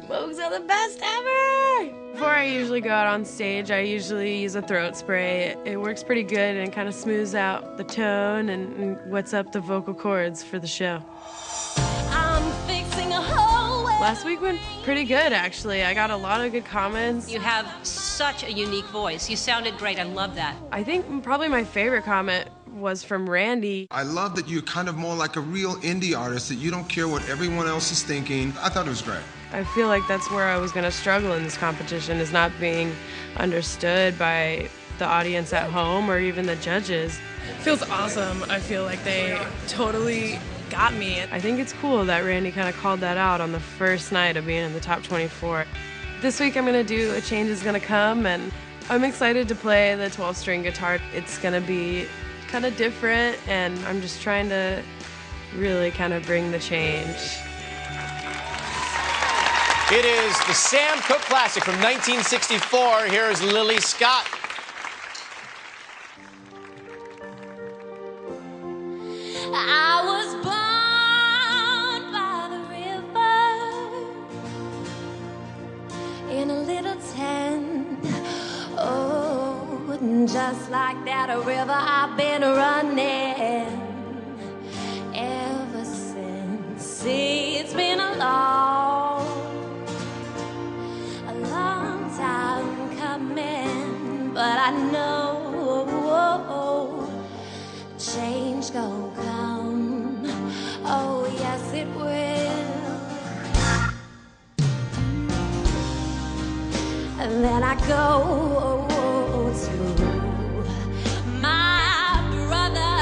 Moogs are the best ever! Before I usually go out on stage, I usually use a throat spray. It works pretty good and kind of smooths out the tone and whets up the vocal cords for the show. Last week went pretty good, actually. I got a lot of good comments. You have such a unique voice. You sounded great. I love that. I think probably my favorite comment was from Randy. I love that you're kind of more like a real indie artist, that you don't care what everyone else is thinking. I thought it was great. I feel like that's where I was going to struggle in this competition, is not being understood by the audience at home or even the judges. Feels awesome. I feel like they totally got me. I think it's cool that Randy kind of called that out on the first night of being in the top 24. This week I'm going to do A Change Is Gonna Come, and I'm excited to play the 12-string guitar. It's going to be kind of different, and I'm just trying to really kind of bring the change. It is the Sam Cooke Classic from 1964. Here's Lily Scott. I was born by the river in a little tent. Oh, just like that river I've been running ever since. See, it's been a long time coming, but I know change gon' come. Oh, yes, it will. And then I go to my brother,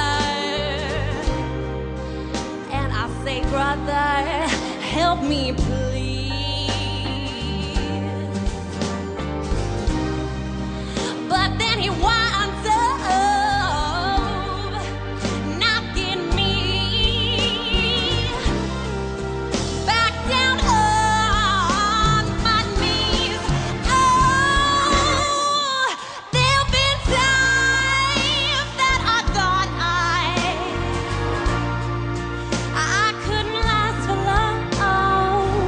and I say, brother, help me please. But then he winds up knocking me back down on my knees. Oh, there've been times that I thought I couldn't last for long,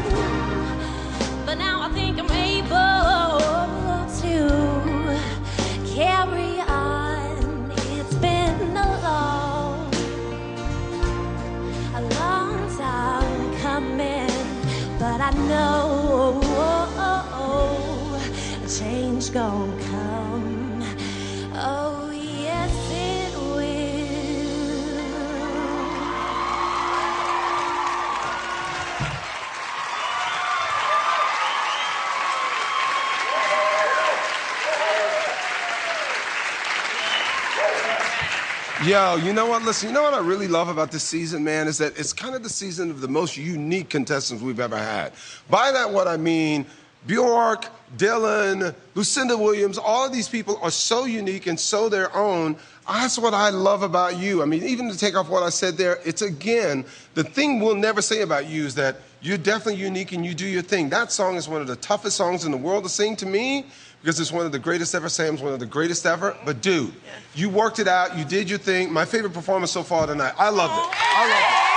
but now I think I'm able to carry on. It's been a long time coming, but I know change gon' come. Oh, yes, it will. Yo, you know what? Listen, you know what I really love about this season, man, is that it's kind of the season of the most unique contestants we've ever had. By that, what I mean, Bjork, Dylan, Lucinda Williams, all of these people are so unique and so their own. That's what I love about you. I mean, even to take off what I said there, it's again, the thing we'll never say about you is that you're definitely unique and you do your thing. That song is one of the toughest songs in the world to sing to me, because it's one of the greatest ever. Sam's one of the greatest ever. But dude, you worked it out. You did your thing. My favorite performance so far tonight. I loved it. I loved it.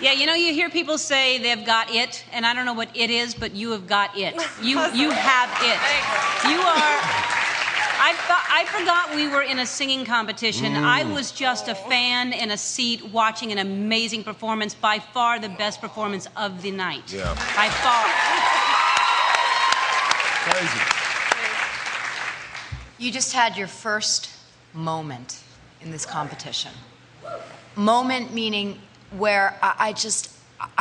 Yeah, you know, you hear people say they've got it, and I don't know what it is, but you have got it. You have it. You are. I forgot we were in a singing competition. I was just a fan in a seat watching an amazing performance, by far the best performance of the night. Yeah. By far. Crazy. You just had your first moment in this competition. Moment meaning where I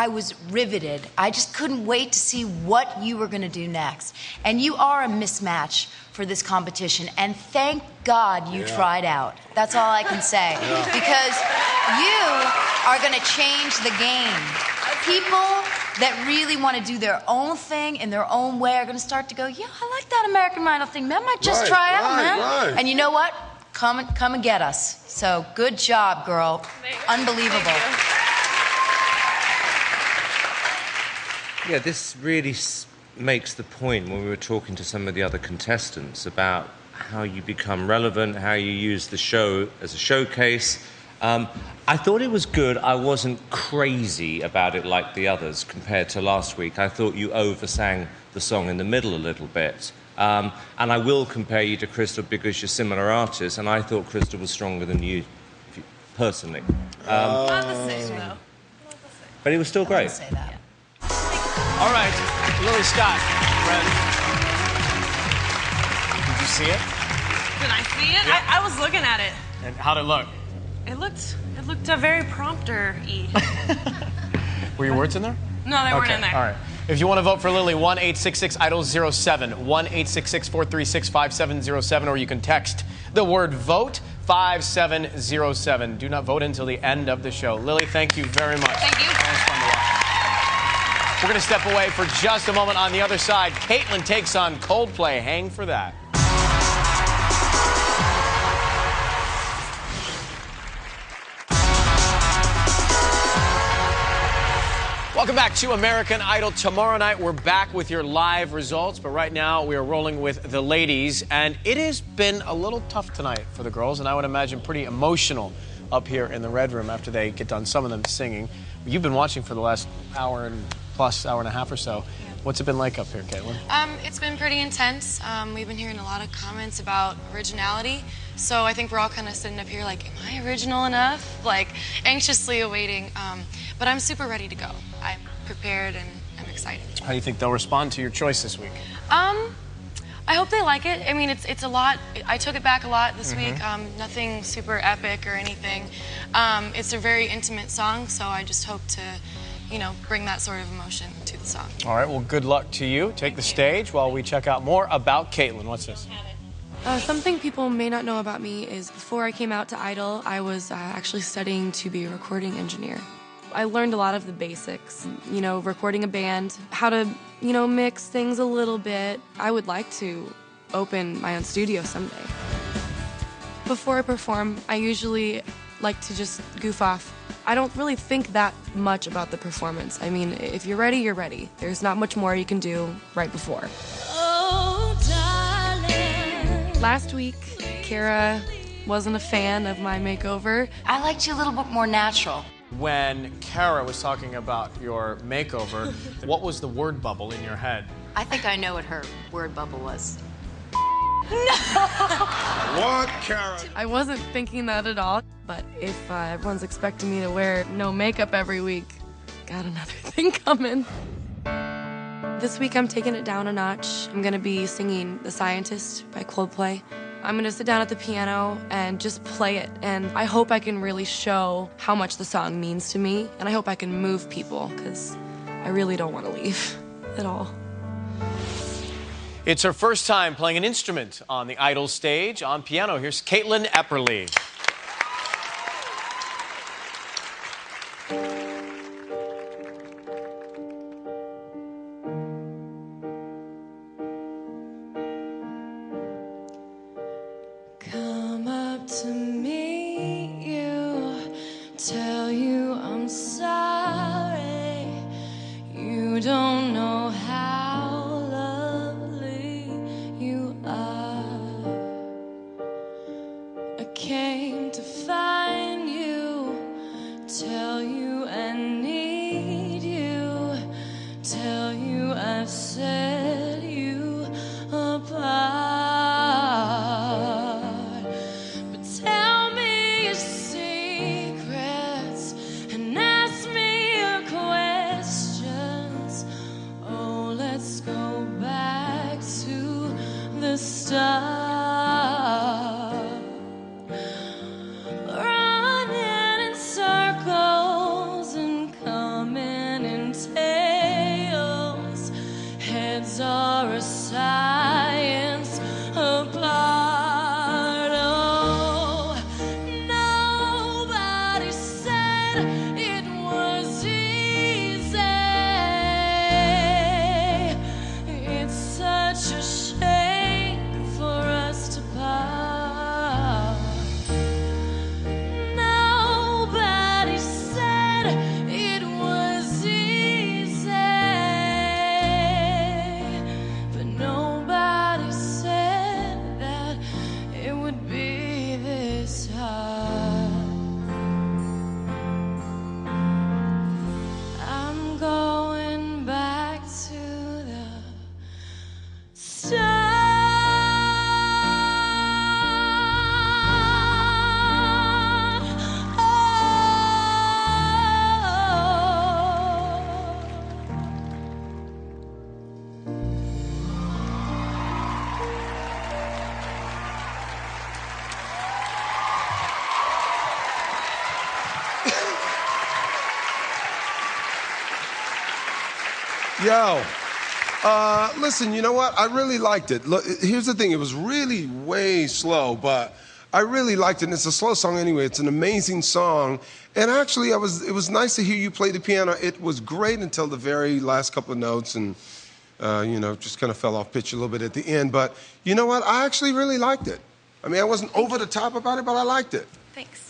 was riveted. I just couldn't wait to see what you were going to do next. And you are a mismatch for this competition. And thank God you tried out. That's all I can say. Because you are going to change the game. People that really want to do their own thing in their own way are going to start to go, yeah, I like that American Idol thing. Man, I might just try out, man. Right. And you know what? Come and get us. So good job, girl. Unbelievable. Yeah, this really makes the point when we were talking to some of the other contestants about how you become relevant, how you use the show as a showcase. I thought it was good. I wasn't crazy about it like the others compared to last week. I thought you oversang the song in the middle a little bit. And I will compare you to Crystal because you're similar artists, and I thought Crystal was stronger than you, personally. Not the same, though. But it was still great. Say that. All right, Lily Scott, friend. Did you see it? Did I see it? Yeah. I was looking at it. And how'd it look? It looked very prompter-y. Were your words in there? No, they weren't in there. All right. If you want to vote for Lily, 1-866-IDOL-07, 1-866-436-5707, or you can text the word VOTE 5707. Do not vote until the end of the show. Lily, thank you very much. Thank you. That was fun to watch. We're going to step away for just a moment. On the other side, Caitlyn takes on Coldplay. Hang for that. Welcome back to American Idol. Tomorrow night, we're back with your live results, but right now we are rolling with the ladies, and it has been a little tough tonight for the girls, and I would imagine pretty emotional up here in the Red Room after they get done, some of them singing. You've been watching for the last hour and a half or so. What's it been like up here, Caitlyn? It's been pretty intense. We've been hearing a lot of comments about originality. So I think we're all kind of sitting up here like, am I original enough? Like, anxiously awaiting. But I'm super ready to go. I'm prepared and I'm excited. How do you think they'll respond to your choice this week? I hope they like it. I mean, it's a lot. I took it back a lot this week. Nothing super epic or anything. It's a very intimate song, so I just hope to, you know, bring that sort of emotion to the song. All right, well, good luck to you. Take the stage while we check out more about Caitlyn. What's this? Something people may not know about me is before I came out to Idol, I was actually studying to be a recording engineer. I learned a lot of the basics, you know, recording a band, how to, you know, mix things a little bit. I would like to open my own studio someday. Before I perform, I usually like to just goof off. I don't really think that much about the performance. I mean, if you're ready, you're ready. There's not much more you can do right before. Oh, darling. Last week, Kara wasn't a fan of my makeover. I liked you a little bit more natural. When Kara was talking about your makeover, what was the word bubble in your head? I think I know what her word bubble was. What, Kara? I wasn't thinking that at all, but if everyone's expecting me to wear no makeup every week, got another thing coming. This week I'm taking it down a notch. I'm gonna be singing The Scientist by Coldplay. I'm gonna sit down at the piano and just play it, and I hope I can really show how much the song means to me, and I hope I can move people, because I really don't want to leave at all. It's her first time playing an instrument on the Idol stage. On piano, here's Caitlyn Epperly. Come up to meet you, tell you I'm sorry. You don't know how lovely you are. I came to find you, tell you I need you, tell you I've set you apart. Tell me your secrets and ask me your questions. Oh, let's go back to the start. Running in circles and coming in tails. Heads are a science apart. Such a shame for us. Yo, listen, you know what? I really liked it. Look, here's the thing. It was really way slow, but I really liked it. And it's a slow song anyway. It's an amazing song. And actually, it was nice to hear you play the piano. It was great until the very last couple of notes and, you know, just kind of fell off pitch a little bit at the end. But you know what? I actually really liked it. I mean, I wasn't over the top about it, but I liked it. Thanks.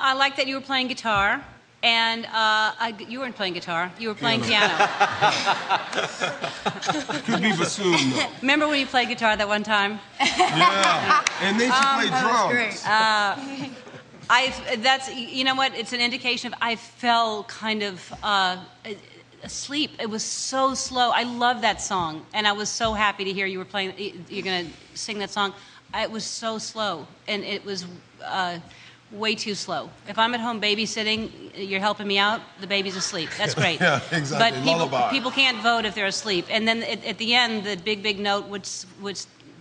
I like that you were playing guitar, and you weren't playing guitar. You were playing piano. Could be bassoon, though. Remember when you played guitar that one time? Yeah. And then she played drums. That's, you know what? It's an indication of I fell kind of asleep. It was so slow. I love that song, and I was so happy to hear you were playing. You're gonna sing that song. It was so slow, and it was way too slow. If I'm at home babysitting, you're helping me out, the baby's asleep. That's great. Yeah, exactly. But people can't vote if they're asleep. And then at the end, the big note, which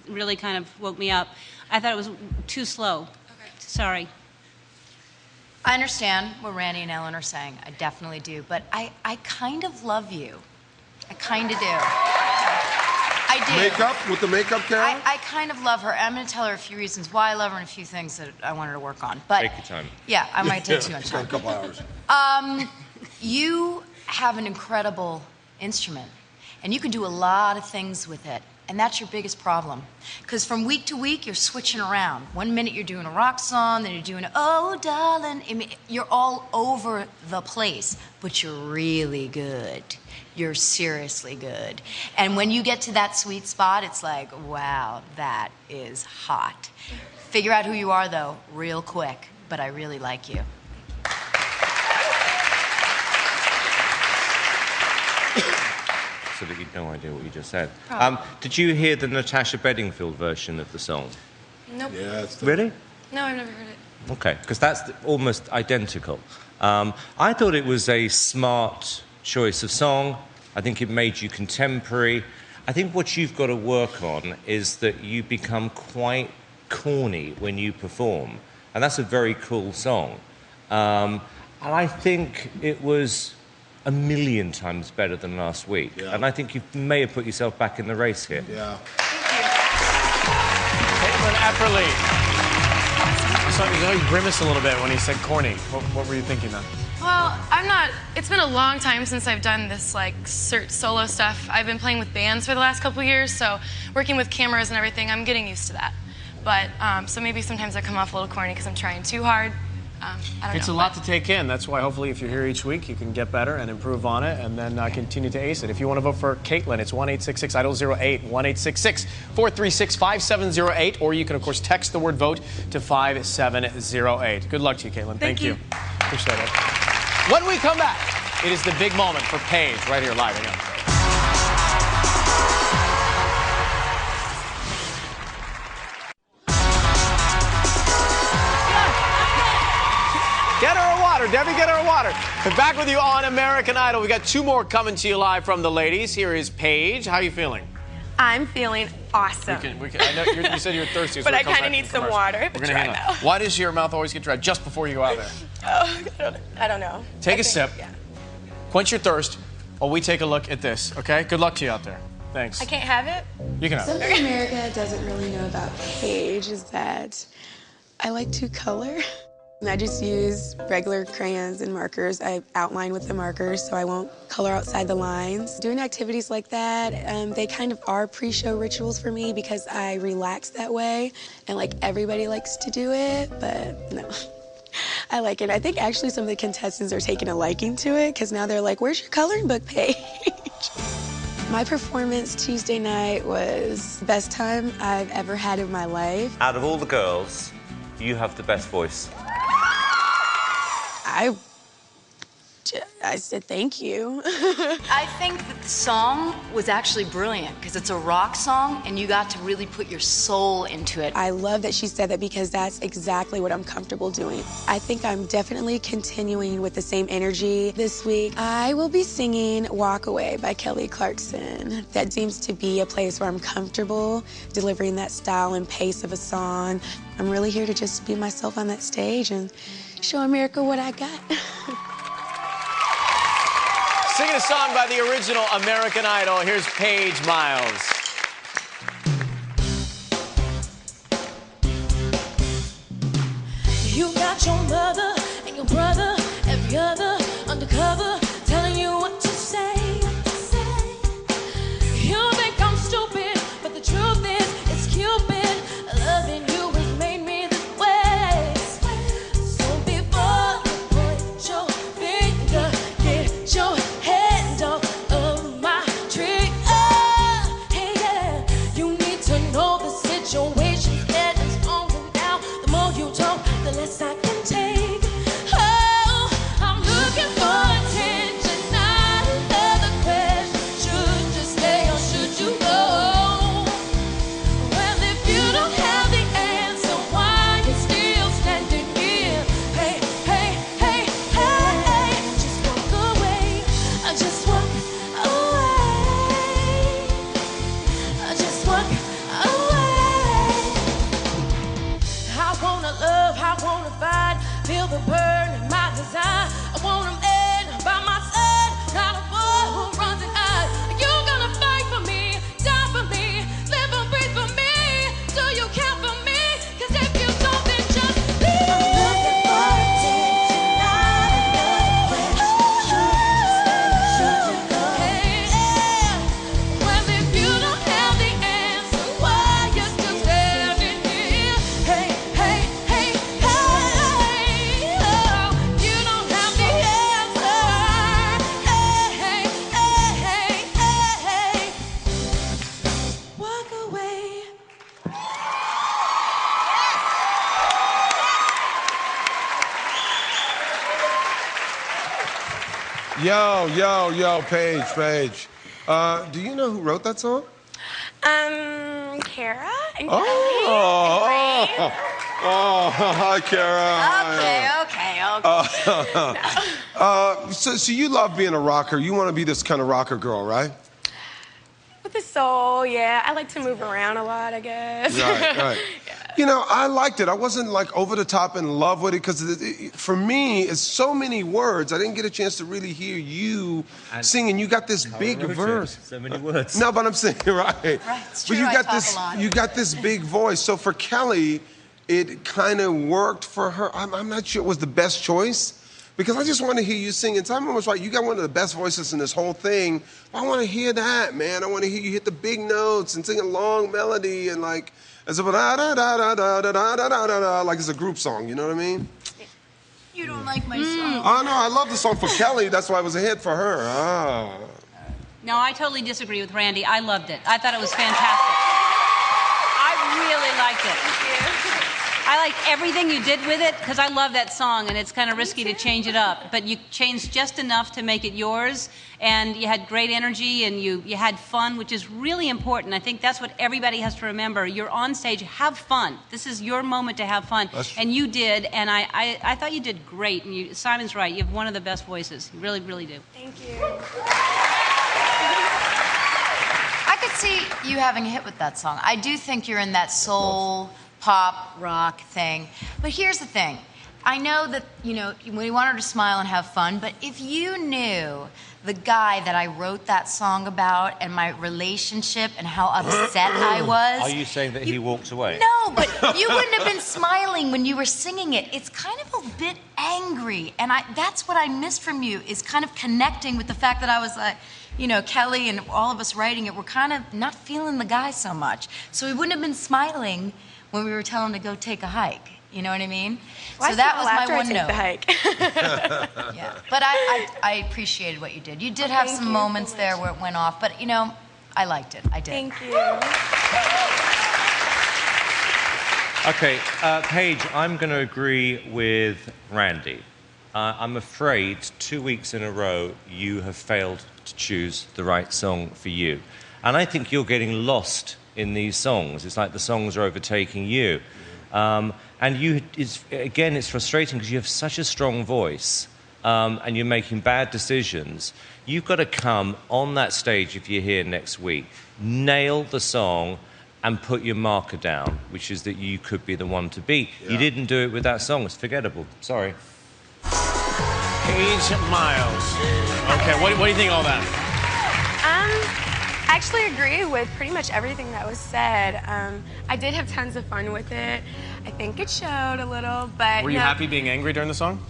really kind of woke me up, I thought it was too slow. Okay. Sorry. I understand what Randy and Ellen are saying. I definitely do. But I kind of love you. I kind of do. I do. Makeup? With the makeup, Carol? I kind of love her. I'm going to tell her a few reasons why I love her and a few things that I want her to work on. But take your time. Yeah, I might take too much time. A couple hours. You have an incredible instrument, and you can do a lot of things with it. And that's your biggest problem. Because from week to week, you're switching around. 1 minute you're doing a rock song, then you're doing, oh, darling. I mean, you're all over the place, but you're really good. You're seriously good. And when you get to that sweet spot, it's like, wow, that is hot. Figure out who you are, though, real quick. But I really like you. So that you'd no idea what you just said. Did you hear the Natasha Bedingfield version of the song? Nope. Yeah, really? No, I've never heard it. Okay, because that's almost identical. I thought it was a smart choice of song. I think it made you contemporary. I think what you've got to work on is that you become quite corny when you perform. And that's a very cool song. And I think it was 1,000,000 times better than last week. Yeah. And I think you may have put yourself back in the race here. Yeah. Caitlin Epperly. You grimaced a little bit when he said corny. What were you thinking then? Well, it's been a long time since I've done this, like, solo stuff. I've been playing with bands for the last couple years, so working with cameras and everything, I'm getting used to that. But, so maybe sometimes I come off a little corny because I'm trying too hard. I don't know. It's a lot to take in. That's why hopefully if you're here each week, you can get better and improve on it and then continue to ace it. If you want to vote for Caitlin, it's 1-866-IDOL-08, 1-866-436-5708, or you can, of course, text the word vote to 5708. Good luck to you, Caitlin. Thank you. Appreciate it. When we come back, it is the big moment for Paige right here live again. Get her a water. Debbie, get her a water. We're back with you on American Idol. We got 2 more coming to you live from the ladies. Here is Paige. How are you feeling? I'm feeling awesome. I know you said you were thirsty. But I kind of need some water. We're going to hang on. Why does your mouth always get dry just before you go out there? Oh, I don't know. Take a sip. Yeah. Quench your thirst while we take a look at this, okay? Good luck to you out there. Thanks. I can't have it? You can have it. Something America doesn't really know about Paige is that I like to color. I just use regular crayons and markers. I outline with the markers so I won't color outside the lines. Doing activities like that, they kind of are pre-show rituals for me because I relax that way. And like everybody likes to do it, but no. I like it. I think actually some of the contestants are taking a liking to it because now they're like, where's your coloring book, Paige? My performance Tuesday night was the best time I've ever had in my life. Out of all the girls, you have the best voice. I said thank you. I think that the song was actually brilliant because it's a rock song and you got to really put your soul into it. I love that she said that because that's exactly what I'm comfortable doing. I think I'm definitely continuing with the same energy this week. I will be singing Walk Away by Kelly Clarkson. That seems to be a place where I'm comfortable delivering that style and pace of a song. I'm really here to just be myself on that stage and show America what I got. Singing a song by the original American Idol, here's Paige Miles. You got your mother and your brother, every other undercover, telling you what to say. You think I'm stupid, but the truth is, it's Cupid. Loving you has made me this way. So before you point your finger, get your hand off of my trigger. Hey, yeah, you need to know the situation's getting stronger now. The more you talk, the less I can take. Oh, I'm looking for attention, not another question. Should you stay or should you go? Well, if you don't have the answer, why you still standing here? Hey, hey, hey, hey, just walk away. Just walk away. Just walk away. I wanna love, I wanna fight, feel the burn in my desire. I want a man by my side, not a boy who runs and hides. You gonna fight for me, die for me, live and breathe for me. Do you care for me? 'Cause if you don't, then just leave. I'm looking for attention, not another question. Should you stay or should you go? Hey, yeah. Well, if you don't have the answer, why you still standing here? Hey, hey, hey, hey. Oh, you don't have the answer. Hey, hey, hey, hey, hey. Walk away. Yo, Paige. Do you know who wrote that song? Kara and Hi, Kara. Okay. So you love being a rocker. You want to be this kind of rocker girl, right? With the soul, yeah. I like to move around a lot, I guess. Right. You know, I liked it. I wasn't like over the top in love with it because for me, it's so many words. I didn't get a chance to really hear you singing. You got this big verse. So many words. No, but I'm saying right. It's true, But you I got talk this. a lot. You got this big voice. So for Kelly, it kind of worked for her. I'm not sure it was the best choice. Because I just want to hear you sing. And Simon was right. You got one of the best voices in this whole thing. I want to hear that, man. I want to hear you hit the big notes and sing a long melody and like as a da da da da da da da da da da, like it's a group song. You know what I mean? You don't like my song. Oh no, I love the song for Kelly. That's why it was a hit for her. Ah. No, I totally disagree with Randy. I loved it. I thought it was fantastic. I really liked it. I liked everything you did with it because I love that song and it's kind of risky to change it up. But you changed just enough to make it yours and you had great energy and you had fun, which is really important. I think that's what everybody has to remember. You're on stage, have fun. This is your moment to have fun. And you did, and I thought you did great. And Simon's right, you have one of the best voices. You really, really do. Thank you. I could see you having a hit with that song. I do think you're in that soul, pop, rock thing. But here's the thing. I know that, you know, we want her to smile and have fun, but if you knew the guy that I wrote that song about and my relationship and how upset I was. Are you saying that he walked away? No, but you wouldn't have been smiling when you were singing it. It's kind of a bit angry, and that's what I missed from you, is kind of connecting with the fact that I was like, you know, Kelly and all of us writing it, we're kind of not feeling the guy so much. So we wouldn't have been smiling when we were telling him to go take a hike. You know what I mean? Well, so I that smile was after my I one take note. the hike. Yeah, but I appreciated what you did. You did have some moments there where it went off, but you know, I liked it. I did. Thank you. Okay, Paige, I'm going to agree with Randy. I'm afraid 2 weeks in a row you have failed to choose the right song for you. And I think you're getting lost in these songs. It's like the songs are overtaking you. And it's frustrating because you have such a strong voice and you're making bad decisions. You've got to come on that stage if you're here next week, nail the song, and put your marker down, which is that you could be the one to beat. You didn't do it with that song. It's forgettable. Sorry. Paige Miles. Okay, what do you think of all that? I actually agree with pretty much everything that was said. I did have tons of fun with it. I think it showed a little, but... Were you happy being angry during the song?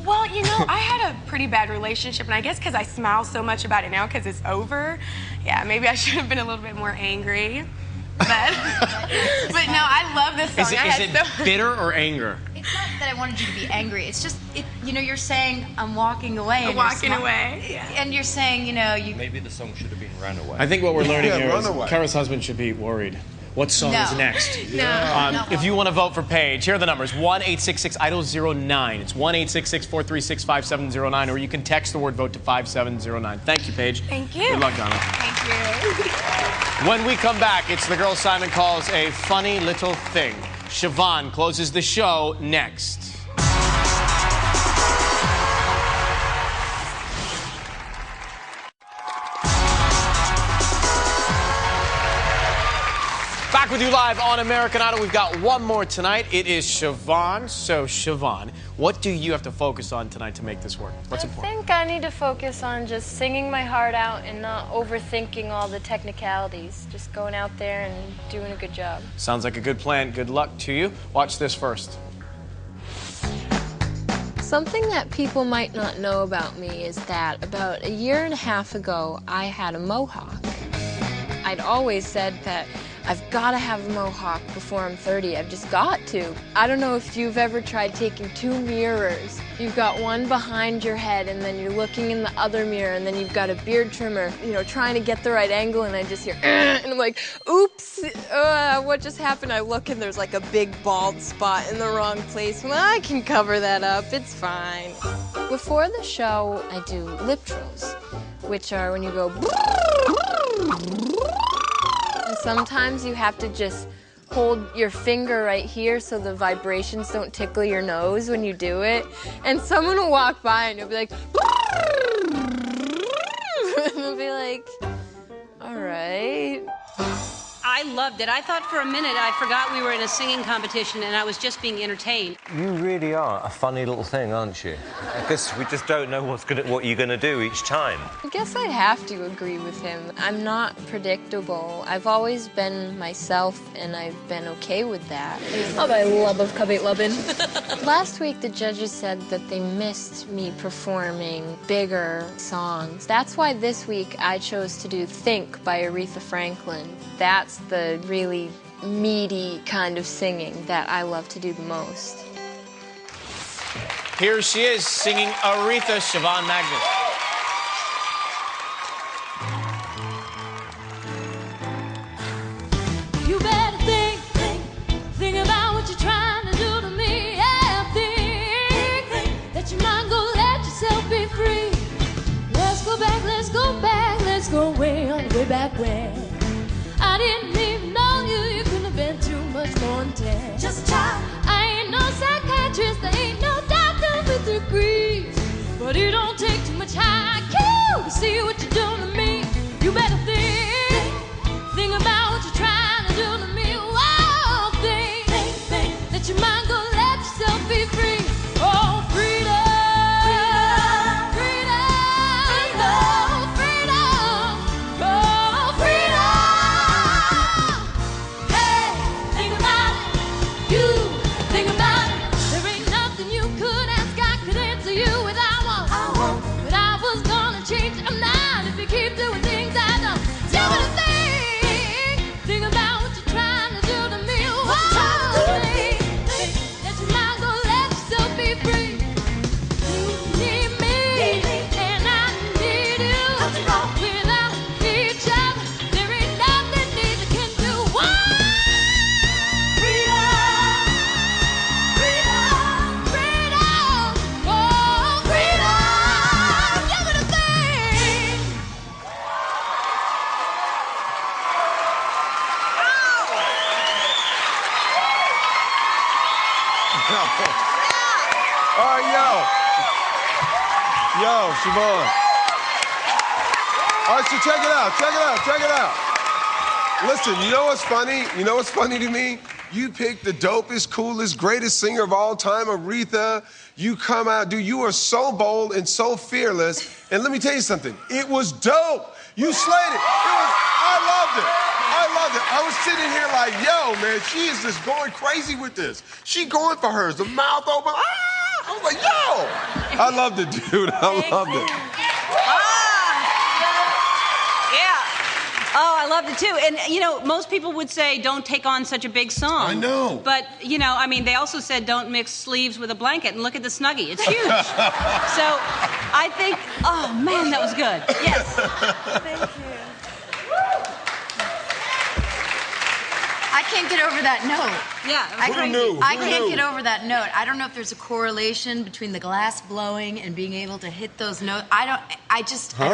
Well, you know, I had a pretty bad relationship, and I guess because I smile so much about it now because it's over, yeah, maybe I should have been a little bit more angry. But no, I love this song. Is it bitter or anger? It's not that I wanted you to be angry. It's just, you know, you're saying, I'm walking away. I'm walking away. Yeah. And you're saying, you know, you... Maybe the song should have been Run Away. I think what we're learning here is Run Away. Kara's husband should be worried. What song is next? If you want to vote for Paige, here are the numbers. 1-866-IDOL-09. It's 1-866-436-5709, or you can text the word VOTE to 5709. Thank you, Paige. Thank you. Good luck, Donna. Thank you. When we come back, it's the girl Simon calls a funny little thing. Siobhan closes the show next. Back with you live on American Idol. We've got one more tonight. It is Siobhan. So, Siobhan, what do you have to focus on tonight to make this work? What's important? I think I need to focus on just singing my heart out and not overthinking all the technicalities. Just going out there and doing a good job. Sounds like a good plan. Good luck to you. Watch this first. Something that people might not know about me is that about 1.5 years ago, I had a mohawk. I'd always said that I've got to have a mohawk before I'm 30. I've just got to. I don't know if you've ever tried taking 2 mirrors. You've got one behind your head, and then you're looking in the other mirror, and then you've got a beard trimmer, you know, trying to get the right angle, and I just hear, and I'm like, oops, what just happened? I look, and there's like a big bald spot in the wrong place. Well, I can cover that up. It's fine. Before the show, I do lip trills, which are when you go, and sometimes you have to just hold your finger right here so the vibrations don't tickle your nose when you do it. And someone will walk by and you'll be like, and they'll be like, all right. I loved it. I thought for a minute I forgot we were in a singing competition and I was just being entertained. You really are a funny little thing, aren't you? I guess we just don't know what you're going to do each time. I guess I'd have to agree with him. I'm not predictable. I've always been myself, and I've been okay with that. Oh, my love of Cubate Lubbin. Last week, the judges said that they missed me performing bigger songs. That's why this week I chose to do Think by Aretha Franklin. That's the really meaty kind of singing that I love to do the most. Here she is singing Aretha, Siobhan Magnus. You better think about what you're trying to do to me. Yeah, think that you might go let yourself be free. Let's go back, let's go back, let's go way on way back when. I didn't even know you, you couldn't have been too much more than 10. Just a child. I ain't no psychiatrist, I ain't no doctor with degrees. But it don't take too much IQ to see what you're doing to me. You better think about what you're trying to do to me. Whoa, think that you might go let yourself be free. Oh, freedom. Yo, Siobhan. All right, so check it out. Listen, you know what's funny? You know what's funny to me? You picked the dopest, coolest, greatest singer of all time, Aretha. You come out, dude, you are so bold and so fearless. And let me tell you something, it was dope. You slayed it. I loved it. I loved it. I was sitting here like, yo, man, she is just going crazy with this. She going for hers, the mouth open. Ah! I was like, yo. I loved it, dude. I loved it. Oh, I loved it too. And, you know, most people would say don't take on such a big song. I know. But, you know, I mean, they also said don't mix sleeves with a blanket. And look at the Snuggie. It's huge. So I think, oh, man, that was good. Yes. Thank you. I can't get over that note. Yeah, I can't get over that note. I don't know if there's a correlation between the glass blowing and being able to hit those notes. I don't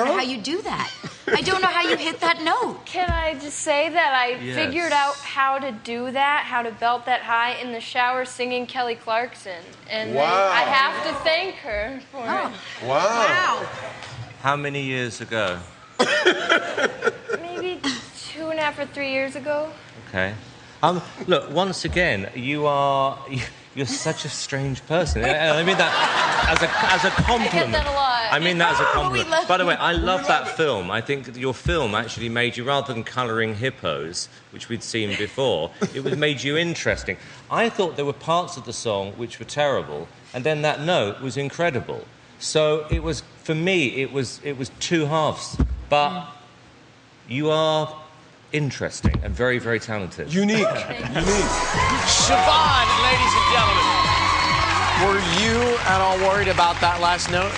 know how you do that. I don't know how you hit that note. Can I just say that I Yes. figured out how to do that, how to belt that high in the shower singing Kelly Clarkson. And Wow. I have to thank her for it. Wow. How many years ago? Maybe 2.5 or 3 years ago. Okay. Look, once again, you're such a strange person. And I mean that as a compliment. that a lot. I mean that as a Oh, we compliment. love By the way, you. I love that film. I think that your film actually made you, rather than colouring hippos, which we'd seen before, made you interesting. I thought there were parts of the song which were terrible, and then that note was incredible. So it was, for me, it was two halves. But you are interesting and very, very talented. Unique. Siobhan, ladies and gentlemen. Were you at all worried about that last note?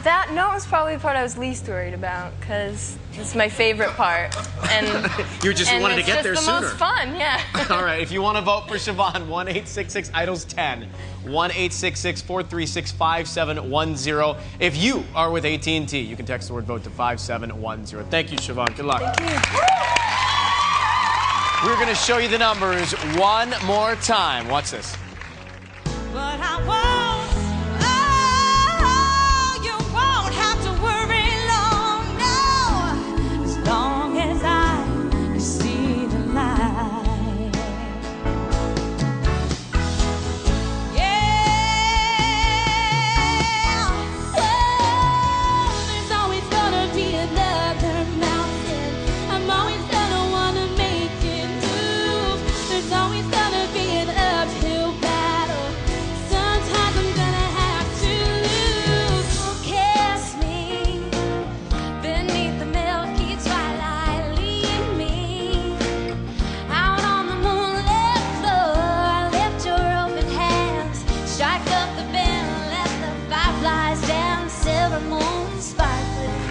That note was probably the part I was least worried about, because it's my favorite part. And You just wanted to get there it's sooner. just the most fun, yeah. All right, if you want to vote for Siobhan, 1-866-IDOLS-10, 1-866-436-5710. If you are with AT&T, you can text the word VOTE to 5710. Thank you, Siobhan. Good luck. Thank you. We're going to show you the numbers one more time. Watch this. But I won't, oh, you won't have to worry long, no, as long as I see the light. Yeah, oh, there's always gonna be another mountain. I'm always gonna wanna make it move. There's always gonna be an uphill battle. Sometimes I'm gonna have to lose. Oh, kiss me beneath the milky twilight. Lead me out on the moonlit floor. Lift your open hands, strike up the band, let the fireflies dance. Silver moon sparkling.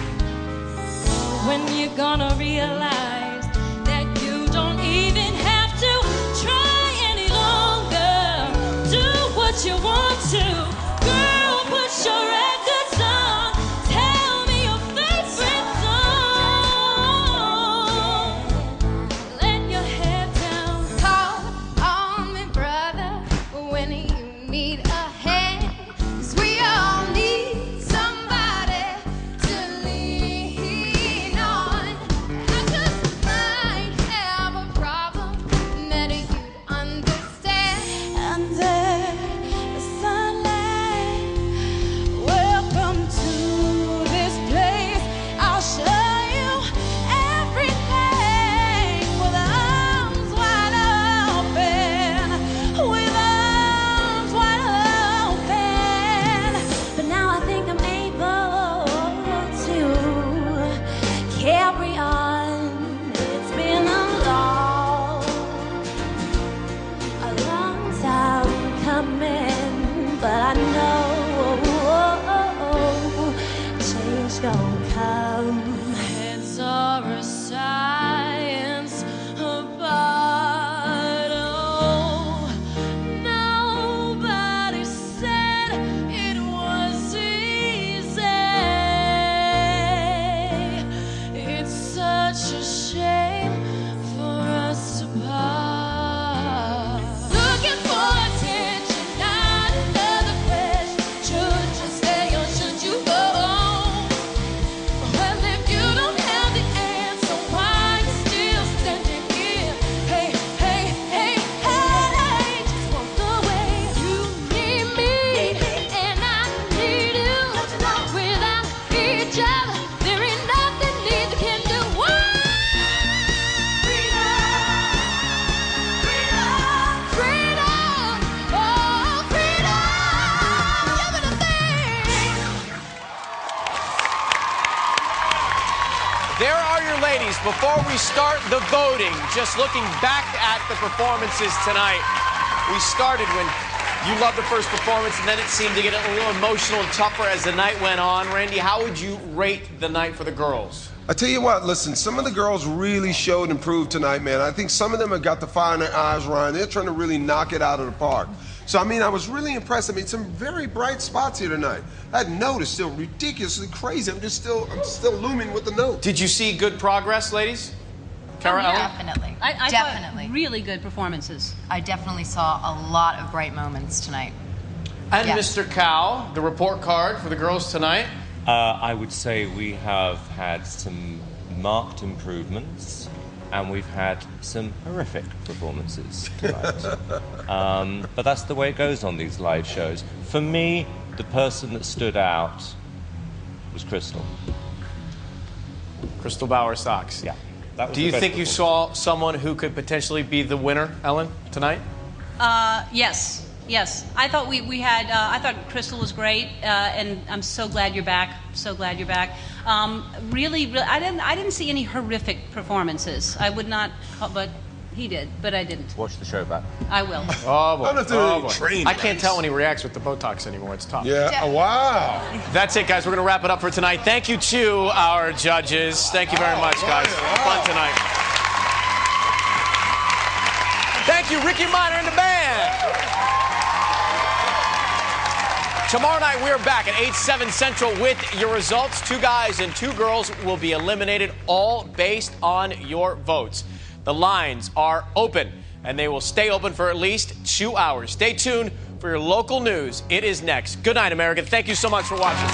When you're gonna realize that you don't even have to try any longer. Do what you want to. Girl, put your records on. Tell me your favorite song. Let your head down. Call on me, brother, when you need a hand. 'Cause we all need somebody to lean on. I just might have a problem that you'd understand. Under the sunlight, welcome to this place. I'll show you everything with arms wide open, with arms wide open. But now I think I'm able to carry on. It's been a long time coming, but I know change gon' come. Heads are a science apart. Oh, nobody said it was easy. It's such a shame for us to part. Looking for attention, not another question. Should you stay or should you go? Well, if you don't have the answer, why you still there are your ladies. Before we start the voting, just looking back at the performances tonight, we started when you loved the first performance, and then it seemed to get a little emotional and tougher as the night went on. Randy, how would you rate the night for the girls? I tell you what, listen, some of the girls really showed and proved tonight, man. I think some of them have got the fire in their eyes, Ryan. They're trying to really knock it out of the park. So, I mean, I was really impressed. I mean, some very bright spots here tonight. That note is still ridiculously crazy. I'm still looming with the note. Did you see good progress, ladies? Cara, Ellen? Definitely. I Definitely. thought really good performances. I definitely saw a lot of bright moments tonight. And Yes. Mr. Cow, the report card for the girls tonight. I would say we have had some marked improvements, and we've had some horrific performances tonight. But that's the way it goes on these live shows. For me, the person that stood out was Crystal. Crystal Bowersox. Yeah. That was Do the you best think you saw someone who could potentially be the winner, Ellen, tonight? Yes. Yes, I thought we had. I thought Crystal was great, and I'm so glad you're back. So glad you're back. Really, I didn't see any horrific performances. I would not, but he did. But I didn't. Watch the show back. I will. Oh boy. I don't have to Oh, really boy. train I can't this. tell when he reacts with the Botox anymore. It's tough. Yeah, oh, wow. That's it, guys. We're going to wrap it up for tonight. Thank you to our judges. Thank you very much, guys. Fun tonight. Thank you, Ricky Minor and the band. Tomorrow night, we are back at 8/7 Central with your results. 2 guys and 2 girls will be eliminated, all based on your votes. The lines are open, and they will stay open for at least 2 hours. Stay tuned for your local news. It is next. Good night, America. Thank you so much for watching.